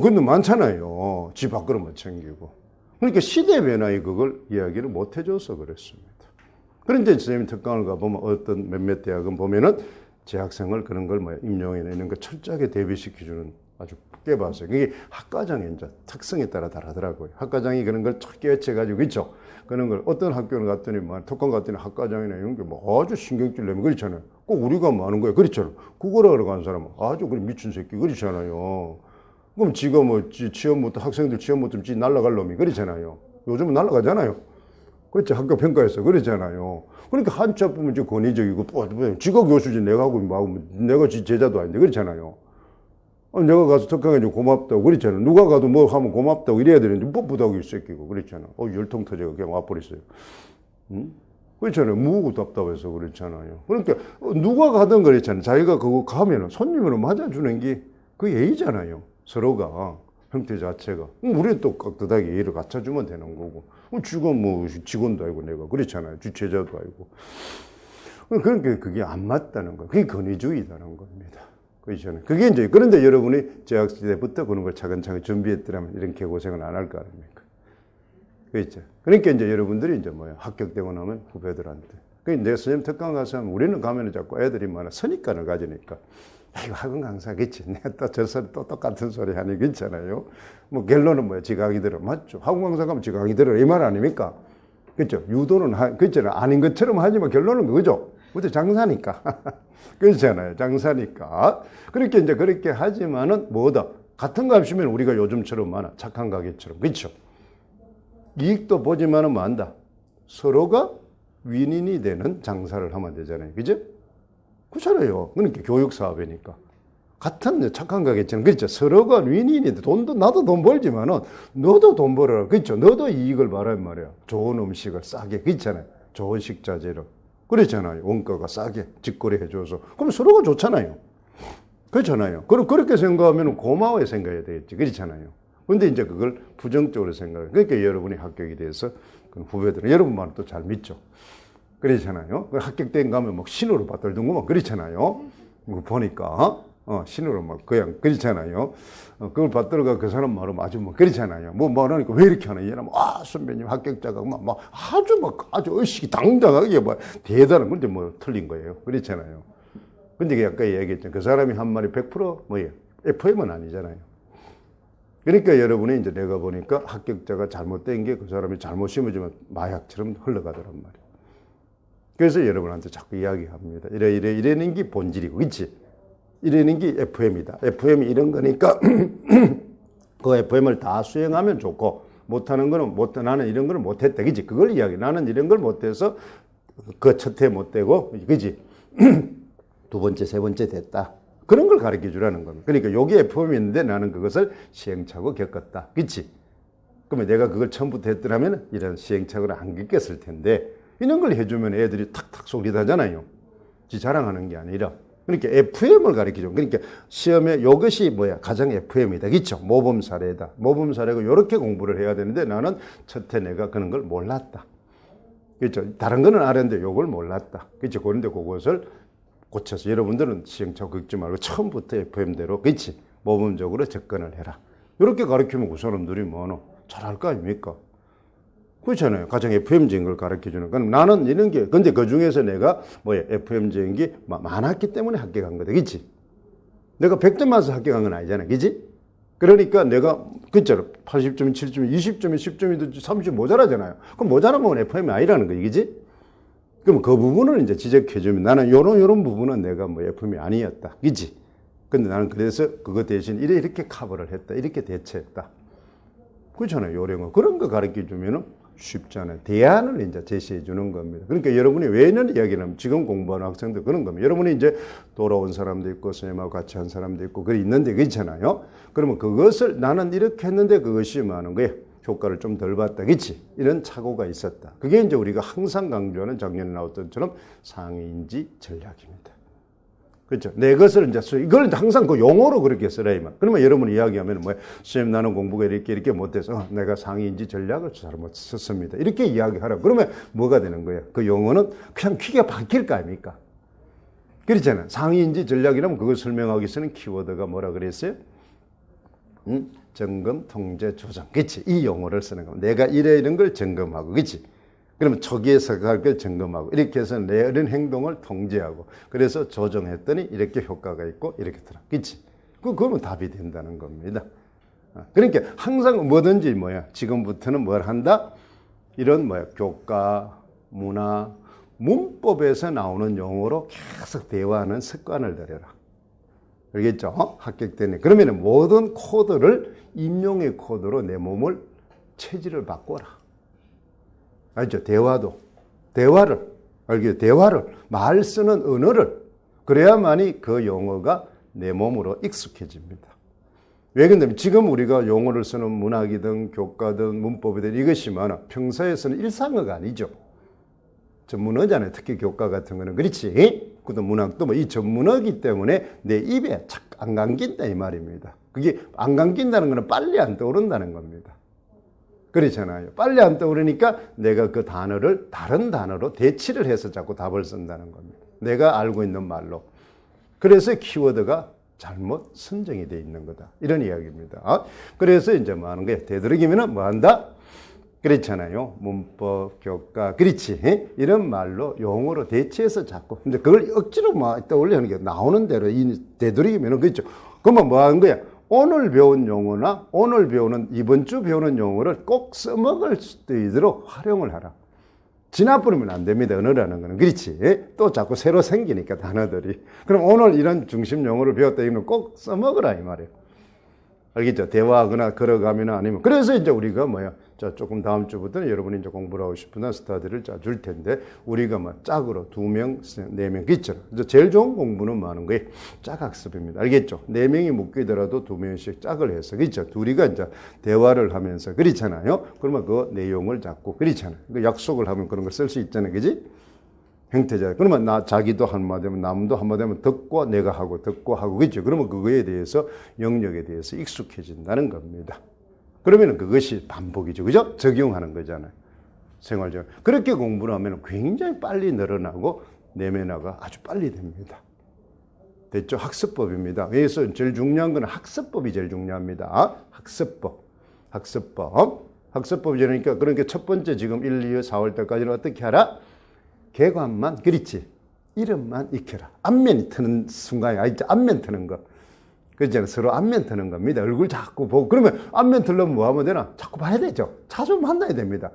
근데 많잖아요. 집 밖으로만 챙기고. 그러니까 시대 변화에 그걸 이야기를 못 해줘서 그랬습니다. 그런데 선생님 특강을 가보면 어떤 몇몇 대학은 보면은 재학생을 그런 걸 뭐 임용해내는 거 철저하게 대비시켜주는 아주 깨봤어요. 그게 학과장의 이제 특성에 따라 다르더라고요. 학과장이 그런 걸 깨쳐가지고 있죠. 그런 걸 어떤 학교를 갔더니 뭐 특강 갔더니 학과장이나 이런 게 뭐 아주 신경질 내면 그렇잖아요. 꼭 우리가 뭐 하는 거예요. 그렇잖아요. 국어를 간 사람은 아주 그런 미친 새끼 그렇잖아요. 그럼 지가 뭐 취업부터 학생들 취업부터 지 날라갈 놈이 그렇잖아요. 요즘은 날라가잖아요. 그렇죠. 학교 평가에서 그러잖아요. 그러니까 한자 보면 좀 권위적이고 지가 교수지 내가 하고 내가 지 제자도 아닌데 그렇잖아요. 내가 가서 특강해 줘 고맙다고 그랬잖아. 누가 가도 뭐 하면 고맙다고 이래야 되는데 뻣뻣하고 이 새끼고 그랬잖아. 열통 터져가 그냥 와버렸어요. 응? 그렇잖아요. 무고 답답해서 그렇잖아요. 그러니까 누가 가든 그랬잖아요. 자기가 그거 가면은 손님으로 맞아주는 게 그 예의잖아요. 서로가 형태 자체가. 우리는 또 깍듯하게 예의를 갖춰주면 되는 거고. 지금 뭐 직원도 아니고 내가 그렇잖아요. 주최자도 아니고. 그러니까 그게 안 맞다는 거예요. 그게 권위주의다는 겁니다. 그렇잖아요. 그게 이제 그런데 여러분이 재학 시대부터 그런 걸 차근차근 준비했더라면 이런 개고생을 안 할 거 아닙니까? 그렇죠. 그러니까 이제 여러분들이 이제 뭐야 합격되고 나면 후배들한테. 그러니까 내 선생님 특강 가서 하면 우리는 가면은 자꾸 애들이 많아 선입관을 가지니까. 이거 학원 강사겠지. 내가 또 저 소리 또 똑같은 소리 하니 그렇잖아요. 뭐 결론은 뭐야? 지가 하기 들어. 맞죠? 학원 강사 가면 지가 하기 들어. 이 말 아닙니까? 그렇죠? 유도는 그렇잖아요. 아닌 것처럼 하지만 결론은 그거죠. 그것도 장사니까. 그렇잖아요. 장사니까. 그렇게 이제 그렇게 하지만은 뭐다? 같은 값이면 우리가 요즘처럼 많아. 착한 가게처럼. 그렇죠? 이익도 보지만은 뭐 한다? 서로가 윈윈이 되는 장사를 하면 되잖아요. 그죠? 그렇잖아요. 그러니까 교육 사업이니까. 같은 착한 가게처럼. 그렇죠? 서로가 윈윈인데 돈도 나도 돈 벌지만은 너도 돈 벌어라. 그렇죠? 너도 이익을 바란 말이야. 좋은 음식을 싸게. 그렇잖아요. 좋은 식자재로. 그렇잖아요. 원가가 싸게 직거래 해줘서. 그럼 서로가 좋잖아요. 그렇잖아요. 그럼 그렇게 생각하면 고마워야 생각해야 되겠지. 그렇잖아요. 근데 이제 그걸 부정적으로 생각해요. 그러니까 여러분이 합격이 돼서 후배들은 여러분 말은 또 잘 믿죠. 그렇잖아요. 합격된 가면 막 신호로 받들던 거만 그렇잖아요. 보니까 신호로 막 그냥 그렇잖아요. 그걸 받들어가 그 사람 말은 아주 뭐 그렇잖아요. 뭐 말하니까 왜 이렇게 하나 얘는 선배님 합격자가 막 아주 의식이 당당하게 막 대단한 건데 뭐 틀린 거예요. 그렇잖아요. 근데 아까 얘기했죠. 그 사람이 한 말이 100% 뭐예요? FM은 아니잖아요. 그러니까 여러분이 이제 내가 보니까 합격자가 잘못된 게 그 사람이 잘못 심어주면 마약처럼 흘러가더란 말이에요. 그래서 여러분한테 자꾸 이야기합니다. 이래는 게 본질이고, 그치? 이래는 게 FM이다. FM이 이런 거니까 그 FM을 다 수행하면 좋고, 못하는 거는 나는 이런 거는 못했다. 그치? 그걸 이야기. 나는 이런 걸 못해서 그 첫 해 못 되고, 그치? 두 번째, 세 번째 됐다. 그런 걸 가르쳐 주라는 겁니다. 그러니까 여기 FM이 있는데 나는 그것을 시행착오 겪었다. 그치? 그러면 내가 그걸 처음부터 했더라면 이런 시행착오를 안 겪었을 텐데, 이런 걸 해주면 애들이 탁탁 속이 다잖아요. 지 자랑하는 게 아니라. 그러니까 FM을 가르치죠. 그러니까 시험에 이것이 뭐야? 가장 FM이다. 그렇죠? 모범 사례다. 모범 사례고 이렇게 공부를 해야 되는데 나는 첫해 내가 그런 걸 몰랐다. 그렇죠? 다른 거는 알았는데 이걸 몰랐다. 그렇죠? 그런데 그것을 고쳐서 여러분들은 시행착오 겪지 말고 처음부터 FM대로 그렇지? 모범적으로 접근을 해라. 이렇게 가르치면 그 사람들이 뭐노? 잘할 거 아닙니까? 그렇잖아요. 가장 FM적인 걸 가르쳐 주는. 그럼 나는 이런 게, 근데 그 중에서 내가 뭐야, FM적인 게 많았기 때문에 합격한 거다. 그치? 내가 100점 맞아서 합격한 건 아니잖아. 그지? 그러니까 내가, 그쵸? 80점, 7점, 20점이 10점이든 30점 모자라잖아요. 그럼 모자라면 FM이 아니라는 거지. 그지? 그럼 그 부분을 이제 지적해주면 나는 요런 부분은 내가 뭐 FM이 아니었다. 그지? 근데 나는 그래서 그거 대신 이렇게 커버를 했다. 이렇게 대처했다. 그렇잖아요. 요령은. 그런 거 가르쳐 주면은 쉽잖아요. 대안을 이제 제시해 주는 겁니다. 그러니까 여러분이 왜 이런 이야기를 하면 지금 공부하는 학생들 그런 겁니다. 여러분이 이제 돌아온 사람도 있고 선생님하고 같이 한 사람도 있고 그게 있는데 그렇잖아요. 그러면 그것을 나는 이렇게 했는데 그것이 뭐 하는 거예요? 효과를 좀 덜 봤다. 그치? 이런 착오가 있었다. 그게 이제 우리가 항상 강조하는 작년에 나왔던 것처럼 상위인지 전략입니다. 그렇죠. 내 것을 이제 이걸 항상 그 용어로 그렇게 쓰라 이 말. 그러면 여러분이 이야기하면 뭐야? 선생님 나는 공부가 이렇게 못해서 내가 상위인지 전략을 잘못 썼습니다. 이렇게 이야기하라. 그러면 뭐가 되는 거예요? 그 용어는 그냥 퀴가 바뀔 거 아닙니까? 그렇잖아요. 상위인지 전략이라면 그걸 설명하기 쓰는 키워드가 뭐라 그랬어요? 점검, 통제, 조정. 그치? 이 용어를 쓰는 겁니다. 내가 이런 걸 점검하고, 그치? 그러면 초기에서 갈 걸 점검하고, 이렇게 해서 내 이런 행동을 통제하고, 그래서 조정했더니 이렇게 효과가 있고, 이렇게 들어. 그치? 그러면 답이 된다는 겁니다. 그러니까 항상 뭐든지 뭐야, 지금부터는 뭘 한다? 이런 뭐야, 교과, 문화, 문법에서 나오는 용어로 계속 대화하는 습관을 들여라. 알겠죠? 합격되네. 그러면 모든 코드를 임용의 코드로 내 몸을 체질을 바꿔라. 알죠? 대화를. 알겠죠? 대화를. 말 쓰는 언어를. 그래야만이 그 용어가 내 몸으로 익숙해집니다. 왜 그런데 지금 우리가 용어를 쓰는 문학이든 교과든 문법이든 이것이 많아. 평소에서는 일상어가 아니죠. 전문어잖아요. 특히 교과 같은 거는. 그렇지? 그것도 문학도 뭐 이 전문어기 때문에 내 입에 착 안 감긴다 이 말입니다. 그게 안 감긴다는 거는 빨리 안 떠오른다는 겁니다. 그렇잖아요. 빨리 안 떠오르니까 내가 그 단어를 다른 단어로 대치를 해서 자꾸 답을 쓴다는 겁니다. 내가 알고 있는 말로. 그래서 키워드가 잘못 선정이 되어 있는 거다. 이런 이야기입니다. 그래서 이제 뭐 하는 거예요? 되도록이면 뭐 한다? 그렇잖아요. 문법, 교과, 그렇지. 이런 말로 용어로 대체해서 자꾸. 근데 그걸 억지로 막 떠올리는 게 나오는 대로 되도록이면 그렇죠. 그러면 뭐 하는 거야? 오늘 배운 용어나 오늘 배우는 이번 주 배우는 용어를 꼭 써먹을 수 있도록 활용을 하라. 지나버리면 안 됩니다. 언어라는 거는. 그렇지. 또 자꾸 새로 생기니까 단어들이. 그럼 오늘 이런 중심 용어를 배웠다 이러면 꼭 써먹으라 이 말이에요. 알겠죠? 대화하거나 걸어가면 아니면. 그래서 이제 우리가 뭐야. 자, 조금 다음 주부터는 여러분이 이제 공부를 하고 싶은 스타들을 줄 텐데, 우리가 뭐 짝으로 2명, 4명, 그쵸? 제일 좋은 공부는 뭐 하는 거예요? 짝학습입니다. 알겠죠? 4명이 묶이더라도 2명씩 짝을 해서, 그쵸? 둘이가 이제 대화를 하면서, 그렇잖아요? 그러면 그 내용을 잡고, 그렇잖아요? 그 약속을 하면 그런 걸 쓸 수 있잖아요. 그지? 행태자. 그러면 자기도 한마디 하면 남도 한마디 하면 듣고 내가 하고 듣고 하고, 그죠? 그러면 그거에 대해서, 영역에 대해서 익숙해진다는 겁니다. 그러면 그것이 반복이죠. 그죠? 적용하는 거잖아요. 생활적. 그렇게 공부를 하면 굉장히 빨리 늘어나고 내면화가 아주 빨리 됩니다. 됐죠? 학습법입니다. 그래서 제일 중요한 건 학습법이 제일 중요합니다. 학습법이 그러니까 첫 번째 지금 1, 2, 4월 때까지는 어떻게 하라? 개관만, 그렇지. 이름만 익혀라. 안면이 트는 순간에, 안면 트는 거. 그렇잖아요. 서로 안면 트는 겁니다. 얼굴 자꾸 보고. 그러면 안면 틀려면 뭐 하면 되나? 자꾸 봐야 되죠. 자주 만나야 됩니다.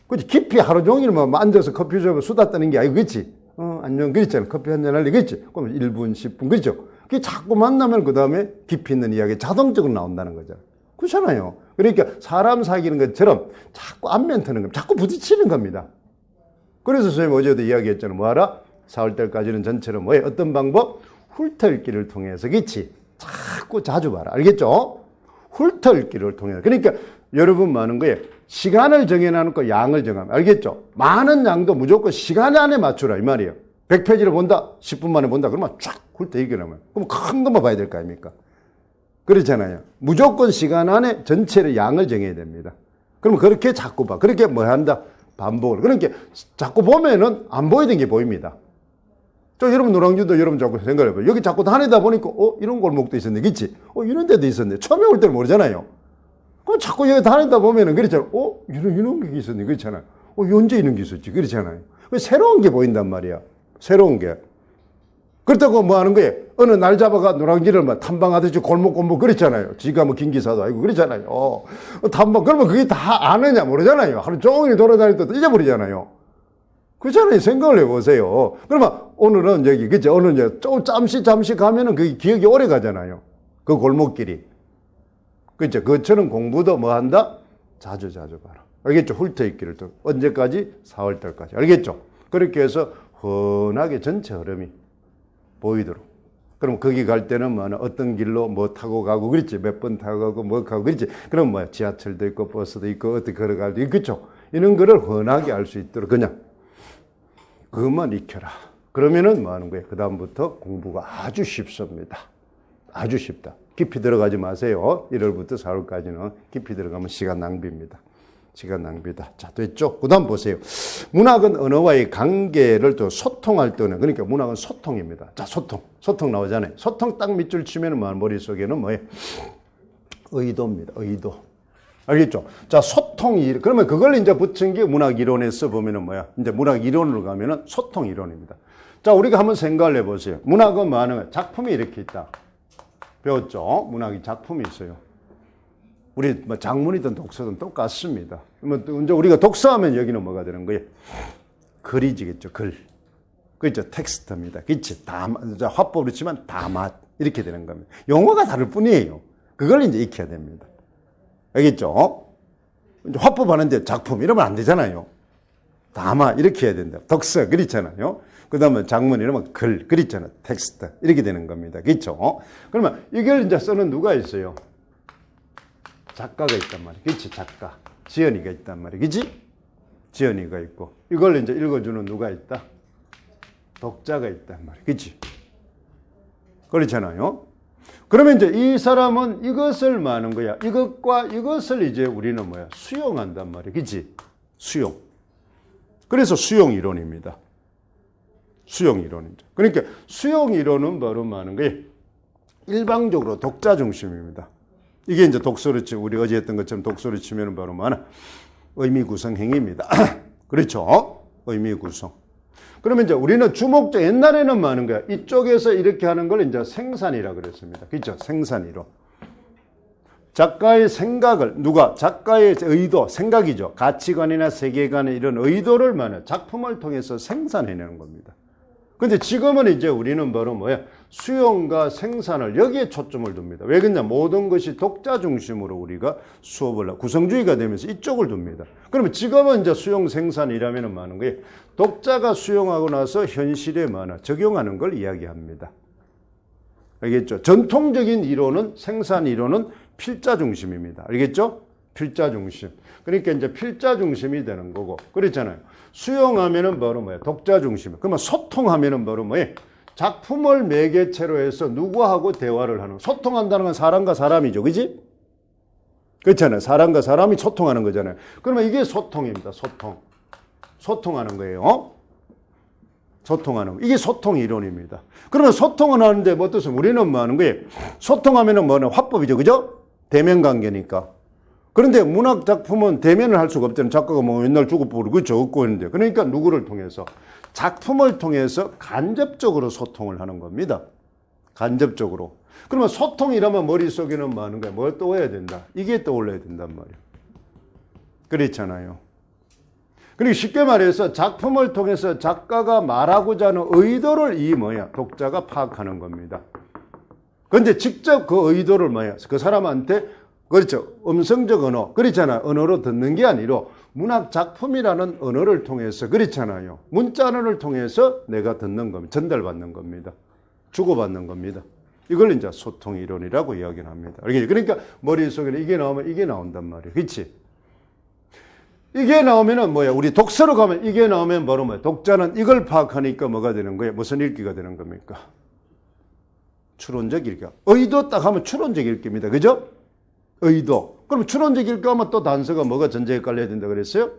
그렇지. 깊이 하루 종일 뭐 앉아서 커피 숍에 수다 떠는 게 아니고, 그렇지. 안녕, 그렇잖아요. 커피 한잔 할래, 그렇지. 그러면 1분, 10분, 그렇죠. 그게 자꾸 만나면 그 다음에 깊이 있는 이야기 자동적으로 나온다는 거죠. 그렇잖아요. 그러니까 사람 사귀는 것처럼 자꾸 안면 트는 겁니다. 자꾸 부딪히는 겁니다. 그래서 선생님 어제도 이야기했잖아요. 뭐하라? 4월달까지는 전체로 뭐예요? 어떤 방법? 훑어읽기를 통해서, 그렇지. 자꾸 자주 봐라. 알겠죠? 훑어읽기를 통해서. 그러니까 여러분 많은 거예요. 시간을 정해놓고 양을 정하면. 알겠죠? 많은 양도 무조건 시간 안에 맞추라. 이 말이에요. 100페이지를 본다? 10분 만에 본다? 그러면 쫙 훑어읽기라면. 그럼 큰 것만 봐야 될 거 아닙니까? 그렇잖아요. 무조건 시간 안에 전체를 양을 정해야 됩니다. 그러면 그렇게 자꾸 봐. 그렇게 뭐 한다? 반복을. 그러니까 자꾸 보면은 안 보이던 게 보입니다. 여러분 노량진도 여러분 자꾸 생각해봐요. 여기 자꾸 다니다 보니까 이런 골목도 있었네, 그치? 이런 데도 있었네. 처음에 올 때는 모르잖아요. 그럼 자꾸 여기 다니다 보면은 그렇잖아요. 이런 게 있었네, 그렇잖아요. 언제 이런 게 있었지, 그렇잖아요. 새로운 게 보인단 말이야. 새로운 게. 그렇다고 뭐 하는 거예요? 어느 날 잡아가 노랑지를 막 탐방하듯이 골목골목 그랬잖아요. 지가 뭐 김기사도 아니고 그랬잖아요. 탐방, 그러면 그게 다 아느냐 모르잖아요. 하루 종일 돌아다니도 잊어버리잖아요. 그렇잖아요. 생각을 해보세요. 그러면 오늘은 여기, 그치? 오늘 이제 잠시 가면은 그게 기억이 오래 가잖아요. 그 골목길이. 그쵸? 그처럼 공부도 뭐 한다? 자주 봐라. 알겠죠? 훑어있기를 또. 언제까지? 4월달까지. 알겠죠? 그렇게 해서 훤하게 전체 흐름이 보이도록. 그럼 거기 갈 때는 뭐 어떤 길로 뭐 타고 가고 그랬지. 몇 번 타고 가고 뭐 가고 그랬지. 그럼 뭐 지하철도 있고 버스도 있고 어떻게 걸어가도 있고 그쵸? 이런 거를 훤하게 알 수 있도록 그냥 그것만 익혀라. 그러면은 뭐 하는 거예요? 그 다음부터 공부가 아주 쉽습니다. 아주 쉽다. 깊이 들어가지 마세요. 1월부터 4월까지는 깊이 들어가면 시간 낭비입니다. 시간 낭비다. 자, 됐죠? 그 다음 보세요. 문학은 언어와의 관계를 또 소통할 때는, 그러니까 문학은 소통입니다. 자, 소통 나오잖아요. 소통 딱 밑줄 치면은 머릿속에는 뭐예요? 의도입니다. 의도. 알겠죠? 자, 소통이, 그러면 그걸 이제 붙인 게 문학 이론에서 보면은 뭐야? 이제 문학 이론으로 가면은 소통 이론입니다. 자, 우리가 한번 생각을 해보세요. 문학은 뭐 하는 거야? 작품이 이렇게 있다. 배웠죠? 문학이 작품이 있어요. 우리 뭐 작문이든 독서든 똑같습니다. 그러면 이제 우리가 독서하면 여기는 뭐가 되는 거예요? 글이지겠죠, 글. 그렇죠, 텍스트입니다. 그렇지, 화법으로 치면 다맛 이렇게 되는 겁니다. 용어가 다를 뿐이에요. 그걸 이제 익혀야 됩니다. 알겠죠? 이제 화법 하는데 작품 이러면 안 되잖아요. 다마 이렇게 해야 된다. 독서 그렇잖아요. 그 다음에 작문 이러면 글 그렇잖아요. 텍스트 이렇게 되는 겁니다. 그렇죠? 그러면 이걸 이제 쓰는 누가 있어요? 작가가 있단 말이야. 그렇지, 작가. 지연이가 있단 말이야. 그렇지? 지연이가 있고 이걸 이제 읽어주는 누가 있다? 독자가 있단 말이야. 그렇지? 그렇잖아요. 그러면 이제 이 사람은 이것을 뭐 하는 거야? 이것과 이것을 이제 우리는 뭐야? 수용한단 말이야. 그렇지? 수용. 그래서 수용 이론입니다. 수용 이론이죠. 그러니까 수용 이론은 바로 뭐 하는 거예요? 일방적으로 독자 중심입니다. 이게 이제 독서를 치고 우리 어제 했던 것처럼 독서를 치면은 바로 뭐 하나? 의미 구성 행위입니다. 그렇죠? 의미 구성. 그러면 이제 우리는 주목적, 옛날에는 뭐 하는 거야? 이쪽에서 이렇게 하는 걸 이제 생산이라 그랬습니다. 그렇죠? 생산이론. 작가의 생각을, 작가의 의도, 생각이죠. 가치관이나 세계관의 이런 의도를 말하는 작품을 통해서 생산해내는 겁니다. 근데 지금은 이제 우리는 바로 뭐야? 수용과 생산을 여기에 초점을 둡니다. 왜 그러냐? 모든 것이 독자 중심으로 우리가 수업을 하고 구성주의가 되면서 이쪽을 둡니다. 그러면 지금은 이제 수용 생산이라면 많은 거예요. 독자가 수용하고 나서 현실에 적용하는 걸 이야기합니다. 알겠죠? 전통적인 이론은 생산 이론은 필자 중심입니다. 알겠죠? 필자 중심. 그러니까 이제 필자 중심이 되는 거고. 그렇잖아요. 수용하면은 바로 뭐야? 독자 중심. 그러면 소통하면은 바로 뭐야? 작품을 매개체로 해서 누구하고 대화를 하는. 소통한다는 건 사람과 사람이죠. 그지? 그렇잖아요. 사람과 사람이 소통하는 거잖아요. 그러면 이게 소통입니다. 소통. 소통하는 거예요. 소통하는 거. 이게 소통 이론입니다. 그러면 소통은 하는데 뭐 어떻습니까? 우리는 뭐 하는 거예요? 소통하면은 뭐는 화법이죠. 그죠? 대면 관계니까. 그런데 문학 작품은 대면을 할 수가 없잖아요. 작가가 뭐 옛날 주고보를 그렇죠. 얻고 있는데. 그러니까 누구를 통해서? 작품을 통해서 간접적으로 소통을 하는 겁니다. 간접적으로. 그러면 소통이라면 머릿속에는 뭐 하는 거야? 뭘 떠올려야 된다? 이게 떠올려야 된단 말이에요. 그렇잖아요. 그리고 쉽게 말해서 작품을 통해서 작가가 말하고자 하는 의도를 독자가 파악하는 겁니다. 그런데 직접 그 의도를 그 사람한테 그렇죠. 음성적 언어. 그렇잖아요. 언어로 듣는 게 아니라 문학 작품이라는 언어를 통해서 그렇잖아요. 문자 언어를 통해서 내가 듣는 겁니다. 전달받는 겁니다. 주고받는 겁니다. 이걸 이제 소통 이론이라고 이야기를 합니다. 그러니까 머릿속에 이게 나오면 이게 나온단 말이에요. 그렇지? 이게 나오면은 뭐야? 우리 독서로 가면 이게 나오면 바로 뭐야? 독자는 이걸 파악하니까 뭐가 되는 거예요? 무슨 읽기가 되는 겁니까? 추론적 읽기. 의도 딱 하면 추론적 읽기입니다. 그죠? 의도. 그럼 추론적 읽기 하면 또 단서가 뭐가 전제에 깔려야 된다 그랬어요?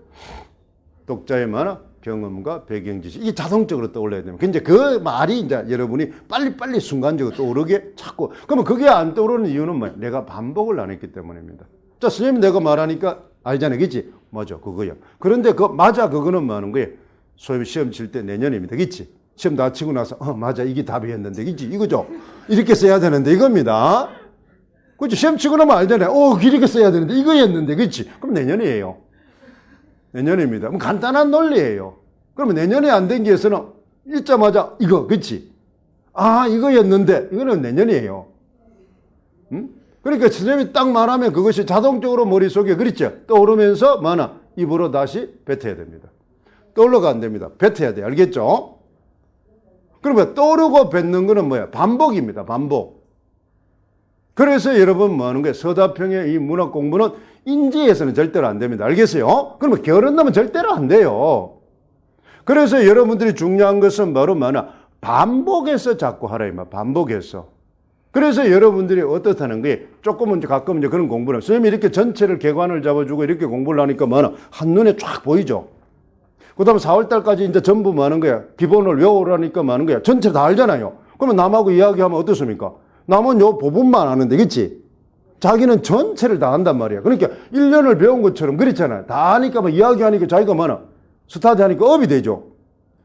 독자의 경험과 배경 지식. 이게 자동적으로 떠올라야 됩니다. 근데 그 말이 이제 여러분이 빨리빨리 순간적으로 떠오르게 자꾸. 그러면 그게 안 떠오르는 이유는 뭐예요? 내가 반복을 안 했기 때문입니다. 자, 선생님 내가 말하니까 알잖아요. 그치? 맞아. 그거야. 그런데 맞아. 그거는 뭐 하는 거예요? 소위 시험 칠 때 내년입니다. 그치? 시험 다 치고 나서 맞아 이게 답이었는데 그치 이거죠. 이렇게 써야 되는데 이겁니다. 그치 시험 치고 나면 알잖아요. 이렇게 써야 되는데 이거였는데 그치. 그럼 내년이에요. 내년입니다. 뭐 간단한 논리예요. 그러면 내년에 안 된 게 위해서는 읽자마자 이거 그치. 이거였는데 이거는 내년이에요. 그러니까 선생님이 딱 말하면 그것이 자동적으로 머릿속에 그렇죠. 떠오르면서 입으로 다시 뱉어야 됩니다. 떠올러가 안 됩니다. 뱉어야 돼요. 알겠죠? 그러면 떠오르고 뱉는 거는 뭐야? 반복입니다. 반복. 그래서 여러분 뭐 하는 거예요? 서다평의 이 문학 공부는 인지에서는 절대로 안 됩니다. 알겠어요? 그러면 게으른 놈은 절대로 안 돼요. 그래서 여러분들이 중요한 것은 바로 반복해서 자꾸 하라 이 말. 반복해서. 그래서 여러분들이 어떻다는 거예요? 조금은 가끔 이제 그런 공부를 선생님이 이렇게 전체를 개관을 잡아주고 이렇게 공부를 하니까 한눈에 쫙 보이죠. 그 다음에 4월달까지 이제 전부 뭐 하는 거야? 기본을 외우라니까 뭐 하는 거야? 전체 다 알잖아요. 그러면 남하고 이야기하면 어떻습니까? 남은 요 부분만 아는데, 그치? 자기는 전체를 다 안단 말이야. 그러니까 1년을 배운 것처럼 그렇잖아요. 다 아니까 막 이야기하니까 자기가 스타트 하니까 업이 되죠.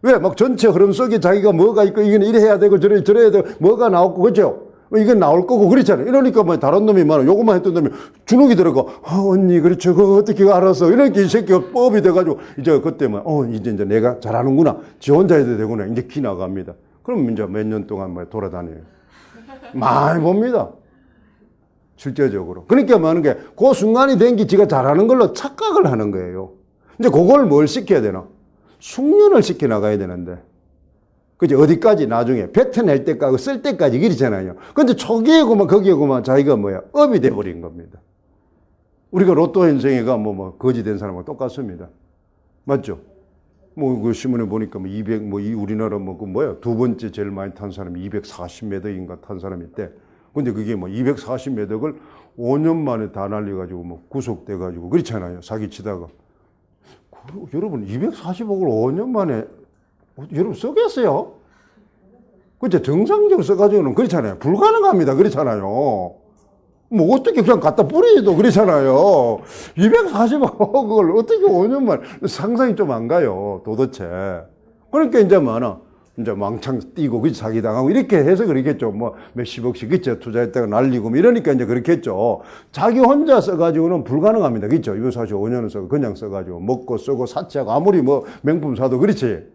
왜? 막 전체 흐름 속에 자기가 뭐가 있고, 이건 이래 해야 되고, 저래야 되고, 뭐가 나왔고, 그죠? 이건 나올 거고, 그렇잖아요. 이러니까 다른 놈이 요것만 했던 놈이 주눅이 들어가, 언니, 그렇죠. 그거 어떻게 알아서. 이러니까 이 새끼가 법이 돼가지고, 이제 그때 이제 내가 잘하는구나. 지 혼자 해도 되구나. 이제 기 나갑니다. 그럼 이제 몇 년 동안 돌아다녀요. 많이 봅니다. 실제적으로. 그러니까 하는 게, 그 순간이 된 게 지가 잘하는 걸로 착각을 하는 거예요. 이제 그걸 뭘 시켜야 되나? 숙련을 시켜 나가야 되는데. 그치? 어디까지 나중에 뱉어낼 때까지 쓸 때까지 그렇잖아요. 근데 초기에고만 거기에고만 자기가 업이 돼버린 겁니다. 우리가 로또 현생이가 거지 된 사람과 똑같습니다. 맞죠? 그 신문에 보니까 200, 우리나라 두 번째 제일 많이 탄 사람이 240매덕인가 탄 사람이 있대. 근데 그게 240매덕을 5년 만에 다 날려가지고 구속돼가지고 그렇잖아요. 사기치다가. 여러분 240억을 5년 만에 여러분 쓰겠어요? 그치? 정상적으로 써가지고는 그렇잖아요. 불가능합니다. 그렇잖아요. 어떻게 그냥 갖다 뿌리도 그렇잖아요. 240억을 어떻게 5년 만에 상상이 좀 안 가요. 도대체. 그러니까 이제 왕창 뛰고, 그치? 사기당하고 이렇게 해서 그렇겠죠. 몇십억씩, 그치? 투자했다가 날리고 이러니까 이제 그렇겠죠. 자기 혼자 써가지고는 불가능합니다. 그쵸? 245년을 써고 그냥 써가지고 먹고 쓰고 사치하고 아무리 명품 사도 그렇지.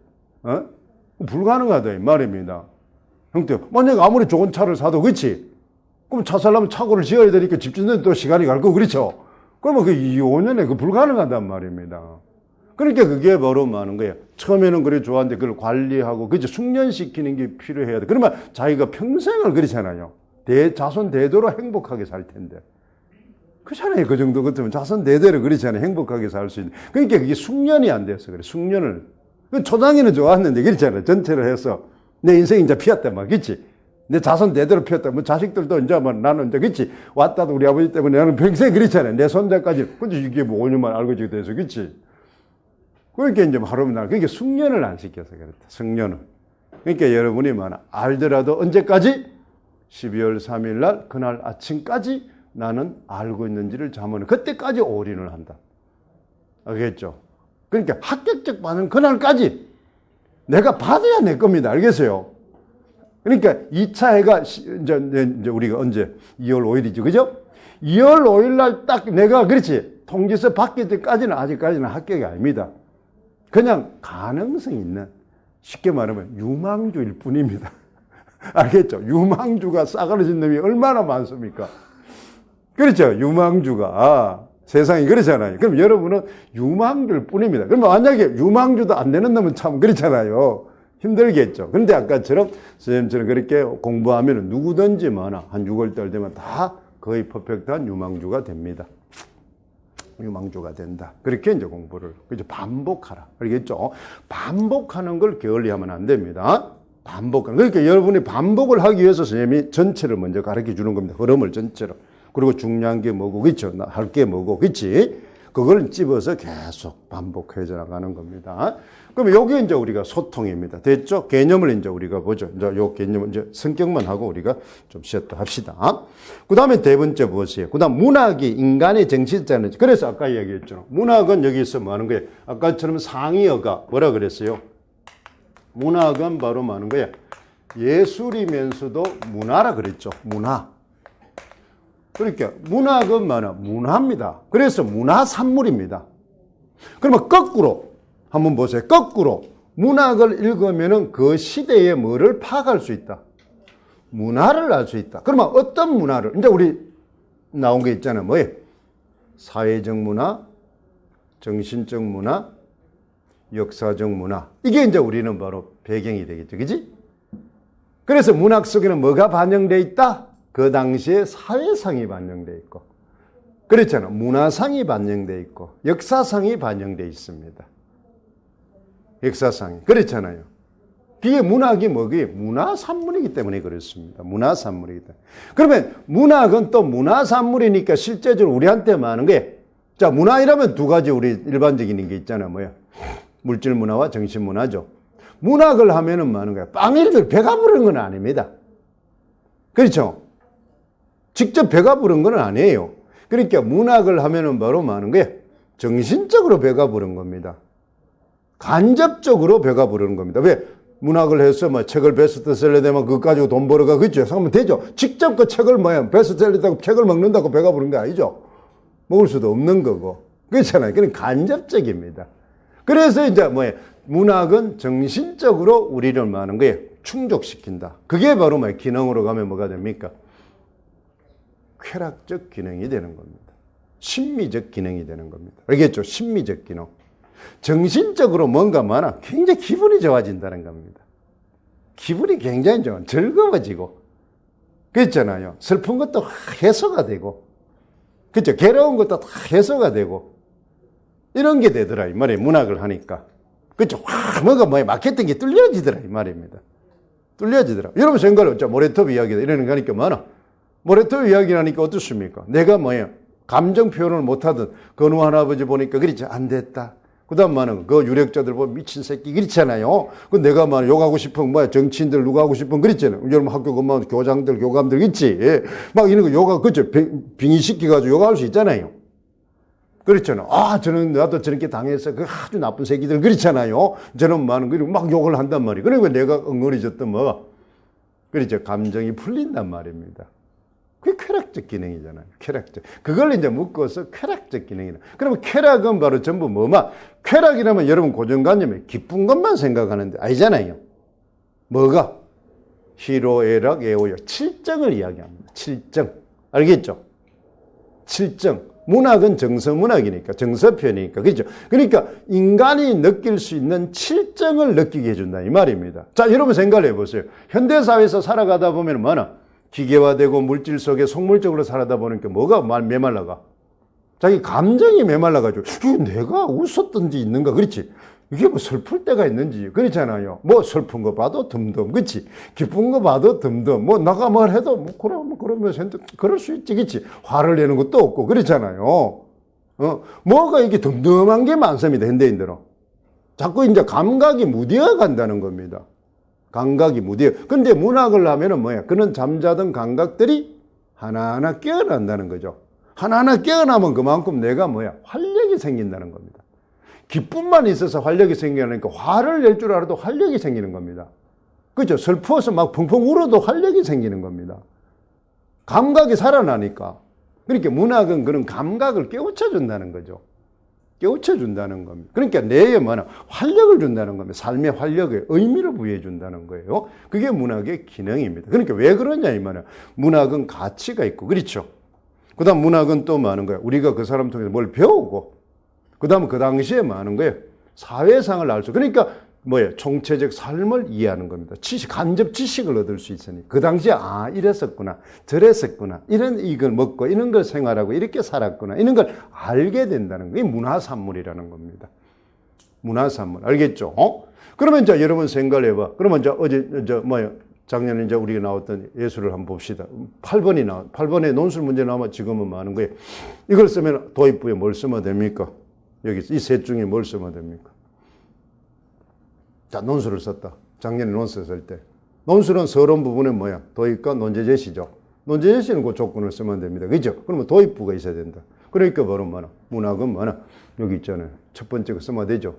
불가능하다 이 말입니다. 형태 만약에 아무리 좋은 차를 사도 그렇지. 그럼 차 살려면 차고를 지어야 되니까 집 짓는 데 또 시간이 갈 거고 그렇죠. 그러면 5년에 불가능하단 말입니다. 그러니까 그게 바로 하는 거예요. 처음에는 그래 좋았는데 그걸 관리하고 그죠 숙련시키는 게 필요해야 돼. 그러면 자기가 평생을 그렇잖아요. 자손 대대로 행복하게 살 텐데. 그렇잖아요. 그 정도 같으면 자손 대대로 그렇잖아요. 행복하게 살 수 있는. 그러니까 그게 숙련이 안 돼서 그래. 숙련을. 초장에는 좋았는데 그렇잖아요. 전체를 해서 내 인생이 이제 피었단 말이야. 그치? 내 자손 대대로 피었다. 자식들도 이제 나는 이제 그치? 왔다도 우리 아버지 때문에 나는 평생 그렇잖아요. 내 손자까지. 근데 이게 5년만 알고지게 돼서 그치? 그러니까 이제 하루면 그러니까 숙련을 안 시켜서 그렇다. 숙련을. 그러니까 여러분이 알더라도 언제까지? 12월 3일 날 그날 아침까지 나는 알고 있는지를 자문해. 그때까지 올인을 한다. 알겠죠? 그러니까 합격적 반응 그날까지 내가 받아야 내 겁니다. 알겠어요? 그러니까 2차 해가 이제 우리가 언제? 2월 5일이죠. 그죠? 2월 5일 날 딱 내가 그렇지. 통지서 받기 때까지는 아직까지는 합격이 아닙니다. 그냥 가능성이 있는 쉽게 말하면 유망주일 뿐입니다. 알겠죠? 유망주가 싸가려진 놈이 얼마나 많습니까? 그렇죠? 유망주가 세상이 그렇잖아요. 그럼 여러분은 유망주일 뿐입니다. 그럼 만약에 유망주도 안 되는 놈은 참 그렇잖아요. 힘들겠죠. 그런데 아까처럼 선생님처럼 그렇게 공부하면 누구든지 한 6월달 되면 다 거의 퍼펙트한 유망주가 됩니다. 유망주가 된다. 그렇게 이제 공부를 이제 반복하라. 알겠죠? 반복하는 걸 게을리하면 안 됩니다. 반복하는. 그러니까 여러분이 반복을 하기 위해서 선생님이 전체를 먼저 가르쳐 주는 겁니다. 흐름을 전체로. 그리고 중요한 게 뭐고, 그렇죠? 할 게 뭐고, 그렇지? 그걸 찝어서 계속 반복해져 나가는 겁니다. 그럼 여기 이제 우리가 소통입니다. 됐죠? 개념을 이제 우리가 보죠. 이제 요 개념은 이제 성격만 하고 우리가 좀 쉬었다 합시다. 그 다음에 네 번째 무엇이에요? 그 다음 문학이 인간의 정신자는, 그래서 아까 얘기했죠. 문학은 여기서 뭐 하는 거예요? 아까처럼 상이어가 뭐라 그랬어요? 문학은 바로 뭐하는 거야? 예술이면서도 문화라 그랬죠. 문화. 그러니까 문학은 뭐냐? 문화입니다. 그래서 문화산물입니다. 그러면 거꾸로 한번 보세요. 거꾸로 문학을 읽으면은 그 시대의 뭐를 파악할 수 있다. 문화를 알 수 있다. 그러면 어떤 문화를, 이제 우리 나온 게 있잖아요. 뭐예요? 사회적 문화, 정신적 문화, 역사적 문화. 이게 이제 우리는 바로 배경이 되겠죠. 그지? 그래서 문학 속에는 뭐가 반영되어 있다? 그 당시에 사회상이 반영되어 있고, 그렇잖아. 문화상이 반영되어 있고, 역사상이 반영되어 있습니다. 역사상이. 그렇잖아요. 그게 문학이 뭐기? 문화산물이기 때문에 그렇습니다. 문화산물이기 때문에. 그러면 문학은 또 문화산물이니까 실제적으로 우리한테 많은 게, 자, 문화이라면 두 가지 우리 일반적인 게 있잖아요. 뭐야? 물질 문화와 정신 문화죠. 문학을 하면은 많은 거야. 빵일들 배가 부른 건 아닙니다. 그렇죠? 직접 배가 부른 건 아니에요. 그러니까 문학을 하면은 바로 많은 게 정신적으로 배가 부른 겁니다. 간접적으로 배가 부르는 겁니다. 왜? 문학을 해서 뭐 책을 베스트셀러 되면 그거 가지고 돈 벌어가 그죠? 하면 되죠. 직접 그 책을 뭐야 베스트셀러 되고 책을 먹는다고 배가 부른 게 아니죠. 먹을 수도 없는 거고. 그렇잖아요. 그건 간접적입니다. 그래서 이제 뭐야 문학은 정신적으로 우리를 많은 거에 충족시킨다. 그게 바로 뭐 기능으로 가면 뭐가 됩니까? 쾌락적 기능이 되는 겁니다. 심미적 기능이 되는 겁니다. 알겠죠? 심미적 기능. 정신적으로 뭔가 많아 굉장히 기분이 좋아진다는 겁니다. 기분이 굉장히 좋아. 즐거워지고. 그렇잖아요. 슬픈 것도 해소가 되고. 그렇죠. 괴로운 것도 다 해소가 되고. 이런 게 되더라 이 말이에요. 문학을 하니까. 그렇죠. 뭔가 마케팅이 뚫려지더라 이 말입니다. 뚫려지더라. 여러분 생각을 모래톱 이야기다 이러는 거 하니까 많아. 모래톱 이야기라니까 어떻습니까? 내가 감정 표현을 못하던 건우 할아버지 보니까 그렇지 안 됐다. 그 다음 그 유력자들 보면 미친 새끼 그렇잖아요. 그 내가 욕하고 싶은 정치인들 누가 하고 싶은 그랬잖아요. 여러분 학교 그만 교장들 교감들 있지. 막 이런 거 욕하고 그죠 빙의시켜가지고 욕할 수 있잖아요. 그렇잖아요. 아 저는 나도 저렇게 당해서 그 아주 나쁜 새끼들 그렇잖아요. 저는 막 욕을 한단 말이에요. 그러니까 내가 엉거리졌던 그렇죠 감정이 풀린단 말입니다. 그게 쾌락적 기능이잖아요. 쾌락적. 그걸 이제 묶어서 쾌락적 기능이다. 그러면 쾌락은 바로 전부 쾌락이라면 여러분 고정관념에 기쁜 것만 생각하는데 아니잖아요. 뭐가? 희로애락 애호여. 칠정을 이야기합니다. 칠정. 알겠죠? 칠정. 문학은 정서문학이니까 정서편이니까 그렇죠? 그러니까 인간이 느낄 수 있는 칠정을 느끼게 해준다 이 말입니다. 자 여러분 생각을 해보세요. 현대사회에서 살아가다 보면 기계화되고 물질 속에 속물적으로 살아다 보니까 뭐가 메말라가? 자기 감정이 메말라가지고 내가 웃었던지 있는가 그렇지? 이게 슬플 때가 있는지 그렇잖아요. 슬픈 거 봐도 듬듬 그렇지? 기쁜 거 봐도 듬듬 나가 해도 그러면 그럴 수 있지 그렇지? 화를 내는 것도 없고 그렇잖아요. 뭐가 이게 듬듬한 게 많습니다. 현대인들은. 자꾸 이제 감각이 무뎌 간다는 겁니다. 감각이 무뎌. 근데 문학을 하면은 그런 잠자던 감각들이 하나하나 깨어난다는 거죠. 하나하나 깨어나면 그만큼 내가 활력이 생긴다는 겁니다. 기쁨만 있어서 활력이 생기니까 화를 낼 줄 알아도 활력이 생기는 겁니다. 그죠? 슬퍼서 막 펑펑 울어도 활력이 생기는 겁니다. 감각이 살아나니까. 그러니까 문학은 그런 감각을 깨우쳐 준다는 거죠. 깨우쳐 준다는 겁니다. 그러니까 내에 활력을 준다는 겁니다. 삶의 활력에 의미를 부여해 준다는 거예요. 그게 문학의 기능입니다. 그러니까 왜 그러냐 이 말이야. 문학은 가치가 있고 그렇죠. 그 다음 문학은 또 많은 거야. 우리가 그 사람 통해서 뭘 배우고 그 다음 그 당시에 많은 거예요. 사회상을 알 수. 그러니까 총체적 삶을 이해하는 겁니다. 간접 지식을 얻을 수 있으니 그 당시에 이랬었구나 저랬었구나 이걸 먹고 이런 걸 생활하고 이렇게 살았구나 이런 걸 알게 된다는 게 문화산물이라는 겁니다. 문화산물 알겠죠? 그러면 이제 여러분 생각을 해봐. 그러면 이제 작년에 이제 우리가 나왔던 예술을 한번 봅시다. 8번에 논술 문제 나오면 지금은 많은 거예요. 이걸 쓰면 도입부에 뭘 쓰면 됩니까? 여기 이 셋 중에 뭘 쓰면 됩니까? 자, 논술을 썼다. 작년에 논술 쓸 때. 논술은 서론 부분에 도입과 논제 제시죠. 논제 제시는 그 조건을 쓰면 됩니다. 그죠? 그러면 도입부가 있어야 된다. 그러니까 바로 문학은 여기 있잖아요. 첫 번째 거 쓰면 되죠.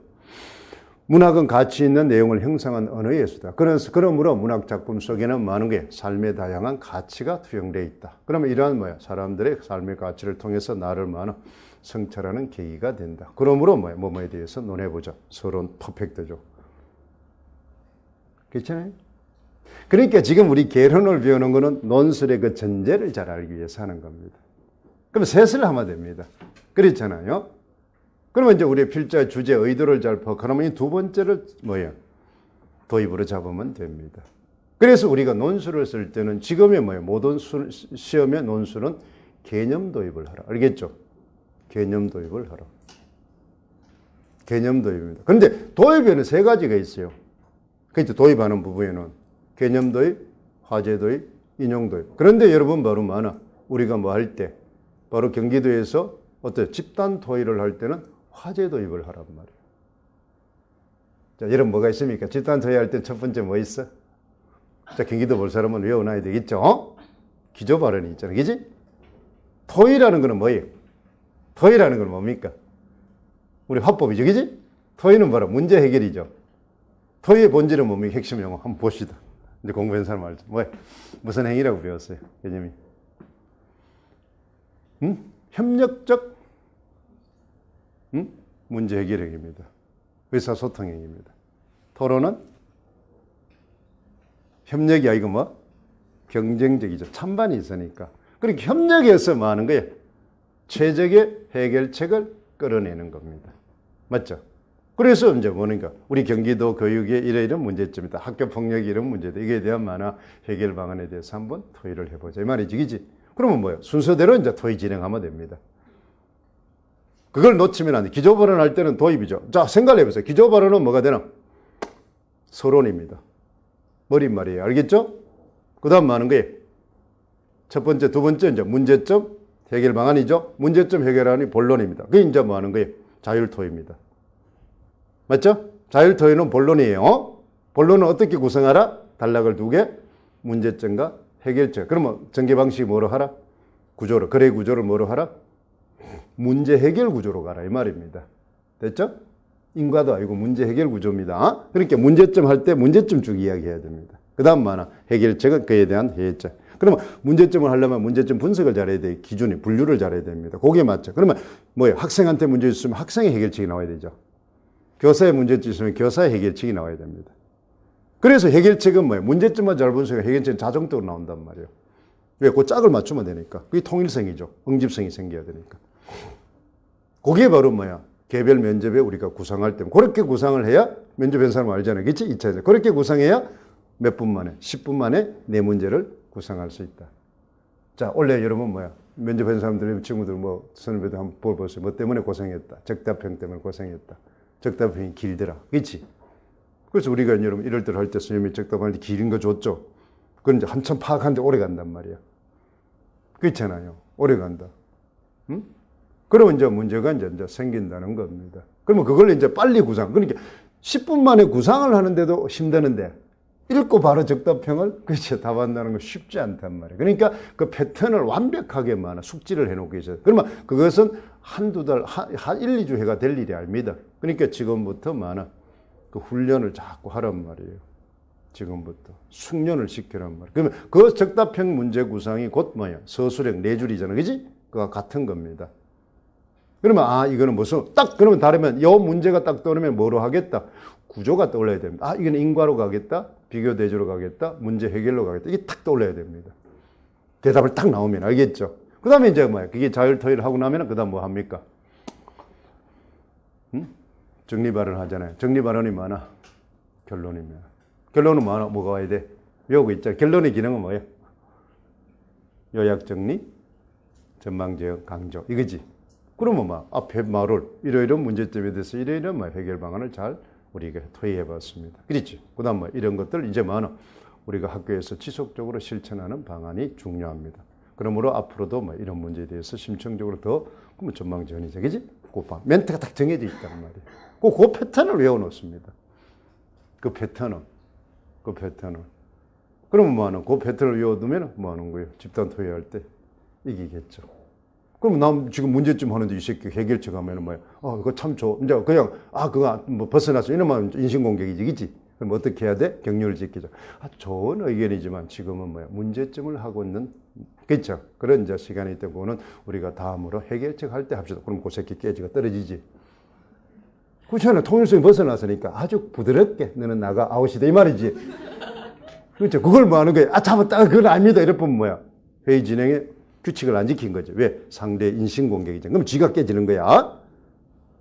문학은 가치 있는 내용을 형성한 언어의 예수다. 그러므로 문학 작품 속에는 많은 게 삶의 다양한 가치가 투영되어 있다. 그러면 이러한 뭐야? 사람들의 삶의 가치를 통해서 나를 많은 성찰하는 계기가 된다. 그러므로 뭐에 대해서 논해보자. 서론 퍼펙트죠. 그렇잖아요? 그러니까 지금 우리 개론을 배우는 거는 논술의 그 전제를 잘 알기 위해서 하는 겁니다. 그럼 셋을 하면 됩니다. 그렇잖아요? 그러면 이제 우리의 필자 주제 의도를 잘 그러면 이 두 번째를 도입으로 잡으면 됩니다. 그래서 우리가 논술을 쓸 때는 지금의 모든 시험의 논술은 개념 도입을 하라. 알겠죠? 개념 도입을 하라. 개념 도입입니다. 그런데 도입에는 세 가지가 있어요. 그렇죠? 도입하는 부분에는 개념 도입, 화제 도입, 인용 도입. 그런데 여러분 바로 우리가 뭐 할 때 바로 경기도에서 집단 토의를 할 때는 화제 도입을 하란 말이에요. 자, 여러분 뭐가 있습니까? 집단 토의 할 때 첫 번째 뭐 있어? 자, 경기도 볼 사람은 외워놔야 되겠죠? 기조 발언이 있잖아요. 그지? 토의라는 거는 뭐예요? 토의라는 건 뭡니까? 우리 화법이죠. 그지? 토의는 바로 문제 해결이죠. 토의의 본질은 뭡니까? 핵심 용어 한번 봅시다. 이제 공부한 사람 알죠? 무슨 행위라고 배웠어요? 개념이. 협력적 문제 해결행위입니다. 의사소통행위입니다. 토론은 협력이 아니고 경쟁적이죠. 찬반이 있으니까. 그러니까 협력해서 뭐 하는 거예요? 최적의 해결책을 끌어내는 겁니다. 맞죠? 그래서 이제 뭐니까 우리 경기도 교육에 이런 문제점이다. 학교 폭력이 이런 문제다. 이게 대한 해결 방안에 대해서 한번 토의를 해보자. 이 말이지, 그지? 그러면 뭐예요? 순서대로 이제 토의 진행하면 됩니다. 그걸 놓치면 안 돼. 기조 발언 할 때는 도입이죠. 자, 생각을 해보세요. 기조 발언은 뭐가 되나? 서론입니다. 머릿말이에요. 알겠죠? 그 다음 뭐 하는 거예요? 첫 번째, 두 번째, 이제 문제점 해결 방안이죠. 문제점 해결하니 본론입니다. 그게 이제 뭐 하는 거예요? 자율토의입니다. 맞죠? 자율토의는 본론이에요. 본론은 어떻게 구성하라? 단락을 두 개, 문제점과 해결책. 그러면 전개 방식이 뭐로 하라? 구조로, 거래 구조를 뭐로 하라? 문제 해결 구조로 가라 이 말입니다. 됐죠? 인과도 아니고 문제 해결 구조입니다. 그러니까 문제점 할 때 문제점 쭉 이야기해야 됩니다. 그 다음 해결책은 그에 대한 해결책. 그러면 문제점을 하려면 문제점 분석을 잘해야 돼. 기준이 분류를 잘해야 됩니다. 거기에 맞죠. 그러면 학생한테 문제 있으면 학생의 해결책이 나와야 되죠. 교사의 문제점이 있으면 교사의 해결책이 나와야 됩니다. 그래서 해결책은 문제점만 잘 분석하면 해결책은 자동적으로 나온단 말이에요. 왜? 그 짝을 맞추면 되니까. 그게 통일성이죠. 응집성이 생겨야 되니까. 그게 바로 개별 면접에 우리가 구상할 때 그렇게 구상을 해야 면접한 사람 알잖아요. 그렇지? 2차에서. 그렇게 구상해야 몇 분 만에, 10분 만에 내 문제를 구상할 수 있다. 자, 원래 여러분 면접한 사람들, 친구들 선후배들 한번 보세요. 뭐 때문에 고생했다. 적답형 때문에 고생했다. 적답형이 길더라. 그렇지? 그래서 우리가 여러분 이럴 때 할 때 선생님이 적답할 때 길은 거 줬죠. 그건 이제 한참 파악하는데 오래 간단 말이야. 그렇잖아요. 오래 간다. 응? 그러면 이제 문제가 이제 생긴다는 겁니다. 그러면 그걸 이제 빨리 구상. 그러니까 10분 만에 구상을 하는데도 힘드는데 읽고 바로 적답형을 답한다는 건 쉽지 않단 말이에요. 그러니까 그 패턴을 완벽하게 숙지를 해놓고 계셔요. 그러면 그것은 한두 달, 한 1, 2주 해가 될 일이 아닙니다. 그러니까 지금부터 그 훈련을 자꾸 하란 말이에요. 지금부터. 숙련을 시키란 말이에요. 그러면 그 적답형 문제 구상이 곧 서술형 4줄이잖아요. 그지? 그와 같은 겁니다. 그러면 이거는 그러면 다르면 이 문제가 딱 떠오르면 뭐로 하겠다? 구조가 떠올라야 됩니다. 이거는 인과로 가겠다. 비교 대조로 가겠다. 문제 해결로 가겠다. 이게 딱 떠올라야 됩니다. 대답을 딱 나오면 알겠죠? 그 다음에 이제 그게 자율토의를 하고 나면 그 다음 뭐 합니까? 정리 발언 하잖아요. 정리 발언이 결론입니다. 결론은 뭐가 와야 돼? 외우고 있잖아요. 결론의 기능은 뭐예요? 요약 정리, 전망 제어, 강조. 이거지. 그러면 앞에 말을 이러이런 문제점에 대해서 이러이런 해결 방안을 잘 우리가 토의해 봤습니다. 그렇지? 그 다음 이런 것들 이제 우리가 학교에서 지속적으로 실천하는 방안이 중요합니다. 그러므로 앞으로도 이런 문제에 대해서 심층적으로 더 전망 제언이죠. 그지? 멘트가 딱 정해져 있단 말이에요. 그 패턴을 외워 놓습니다. 그 패턴을. 그러면 그 패턴을 외워두면 뭐 하는 거예요? 집단 토의할 때 이기겠죠. 그럼 나 지금 문제점 하는데 이 새끼 해결책 하면은 뭐야? 그거 참 좋아. 이제 그냥, 그거 뭐 벗어났어. 이러면 인신공격이지, 그치? 그럼 어떻게 해야 돼? 격려를 지키자. 좋은 의견이지만 지금은 뭐야? 문제점을 하고 있는, 그쵸? 그런 이제 시간이 되고는 우리가 다음으로 해결책 할 때 합시다. 그럼 그 새끼 깨지가 떨어지지. 그렇잖아. 통일성이 벗어났으니까 아주 부드럽게 너는 나가 아웃이다. 이 말이지. 그렇죠. 그걸 뭐 하는 거야? 잡았다. 그건 아닙니다. 이러면 뭐야? 회의 진행에 규칙을 안 지킨 거죠. 왜? 상대 인신공격이죠. 그럼 지가 깨지는 거야.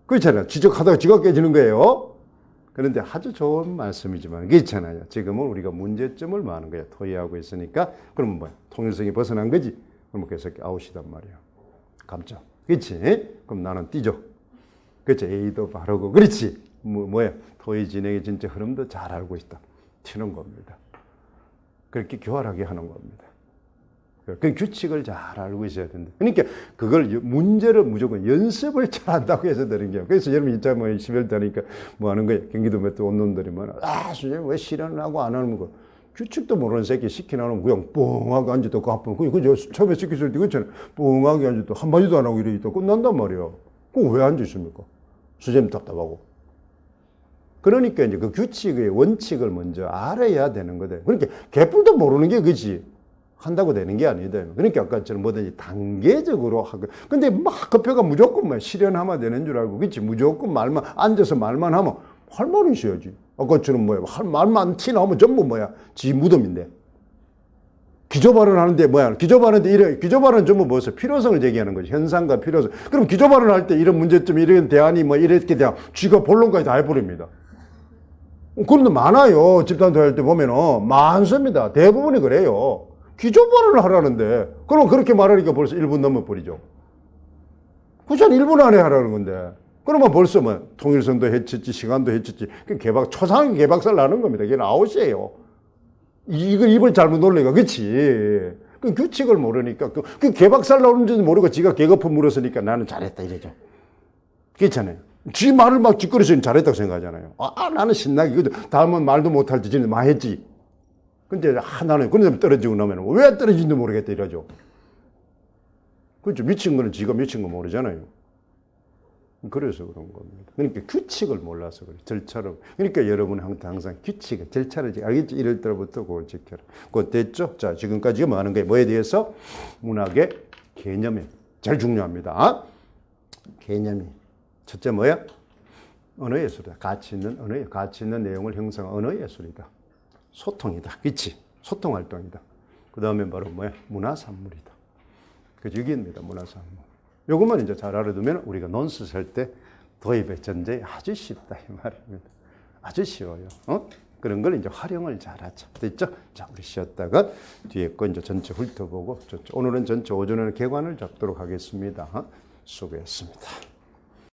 그렇잖아요. 지적하다가 지가 깨지는 거예요. 그런데 아주 좋은 말씀이지만 그렇잖아요. 지금은 우리가 문제점을 많은 거야. 토의하고 있으니까 그러면 뭐야? 통일성이 벗어난 거지. 그럼 그 새끼 아웃이단 말이야. 감점. 그렇지? 그럼 나는 뛰죠. 그렇지? A도 바르고 그렇지? 뭐야? 토의 진행의 진짜 흐름도 잘 알고 있다. 튀는 겁니다. 그렇게 교활하게 하는 겁니다. 그 규칙을 잘 알고 있어야 된다. 그러니까 그걸 문제를 무조건 연습을 잘 한다고 해서 되는 거야. 그래서 여러분 진짜 뭐 10월 되니까 뭐 하는 거야. 경기도 몇 온놈들이 뭐 선생님 왜 실현을 하고 안 하는 거? 규칙도 모르는 새끼 시키나는 그냥 뻥하게 앉아도 가쁜. 그저 처음에 시켰을 때 그렇잖아요. 뻥하게 앉아도 한마디도 안 하고 이래 있다. 끝난단 말이야. 그럼 왜 앉아 있습니까? 선생님 답답하고. 그러니까 이제 그 규칙의 원칙을 먼저 알아야 되는 거다. 그러니까 개뿔도 모르는 게 그지. 한다고 되는 게 아니다. 그러니까 아까처럼 뭐든지 단계적으로 하고. 근데 막 급해가 무조건 뭐 실현하면 되는 줄 알고. 그치? 무조건 말만, 앉아서 말만 하면 할 말이 있어야지. 아까처럼 뭐야. 말만 티 나오면 전부 뭐야. 지 무덤인데. 기조발언 하는데 뭐야. 기조발언인데 이래. 기조발언은 전부 뭐였어? 필요성을 제기하는 거지. 현상과 필요성. 그럼 기조발언 할 때 이런 문제점, 이런 대안이 뭐 이렇게 대한 쥐가 본론까지 다 해버립니다. 그런데 많아요. 집단도 할 때 보면은. 많습니다. 대부분이 그래요. 기조발언을 하라는데, 그럼 그렇게 말하니까 벌써 1분 넘어버리죠. 그렇잖아. 1분 안에 하라는 건데. 그러면 벌써 뭐, 통일선도 해쳤지, 시간도 해쳤지. 초상하게 개박살 나는 겁니다. 이게 아웃이에요. 이걸 입을 잘못 놀리가, 그치. 그 규칙을 모르니까, 그 개박살 나오는지도 모르고 지가 개거품 물었으니까 나는 잘했다, 이래죠. 그렇잖아요. 지 말을 막 짓거려서 잘했다고 생각하잖아요. 나는 신나게, 다음은 말도 못할 때 지는 많이 했지. 근데 하나는 그런데 떨어지고 나면 왜 떨어진지도 모르겠다 이러죠. 그렇죠. 미친 거는 지가 미친 거 모르잖아요. 그래서 그런 겁니다. 그러니까 규칙을 몰라서 그래. 절차를. 그러니까 여러분은 항상 규칙을, 절차를 알겠지? 이럴 때부터 그걸 지켜라. 그거 됐죠? 자, 지금까지 뭐 하는 거예요? 뭐에 대해서? 문학의 개념이 제일 중요합니다. 개념이. 첫째 뭐야? 언어예술이다. 가치 있는 언어예술. 가치 있는 내용을 형성한 언어예술이다. 소통이다. 그치? 소통 활동이다. 그 다음에 바로 뭐야? 문화산물이다. 그 여기입니다. 문화산물. 요것만 이제 잘 알아두면 우리가 논술 할 때 도입의 전제에 아주 쉽다. 이 말입니다. 아주 쉬워요. 그런 걸 이제 활용을 잘 하자. 됐죠? 자, 우리 쉬었다가 뒤에 거 이제 전체 훑어보고 오늘은 전체 오전에는 개관을 잡도록 하겠습니다. 수고했습니다.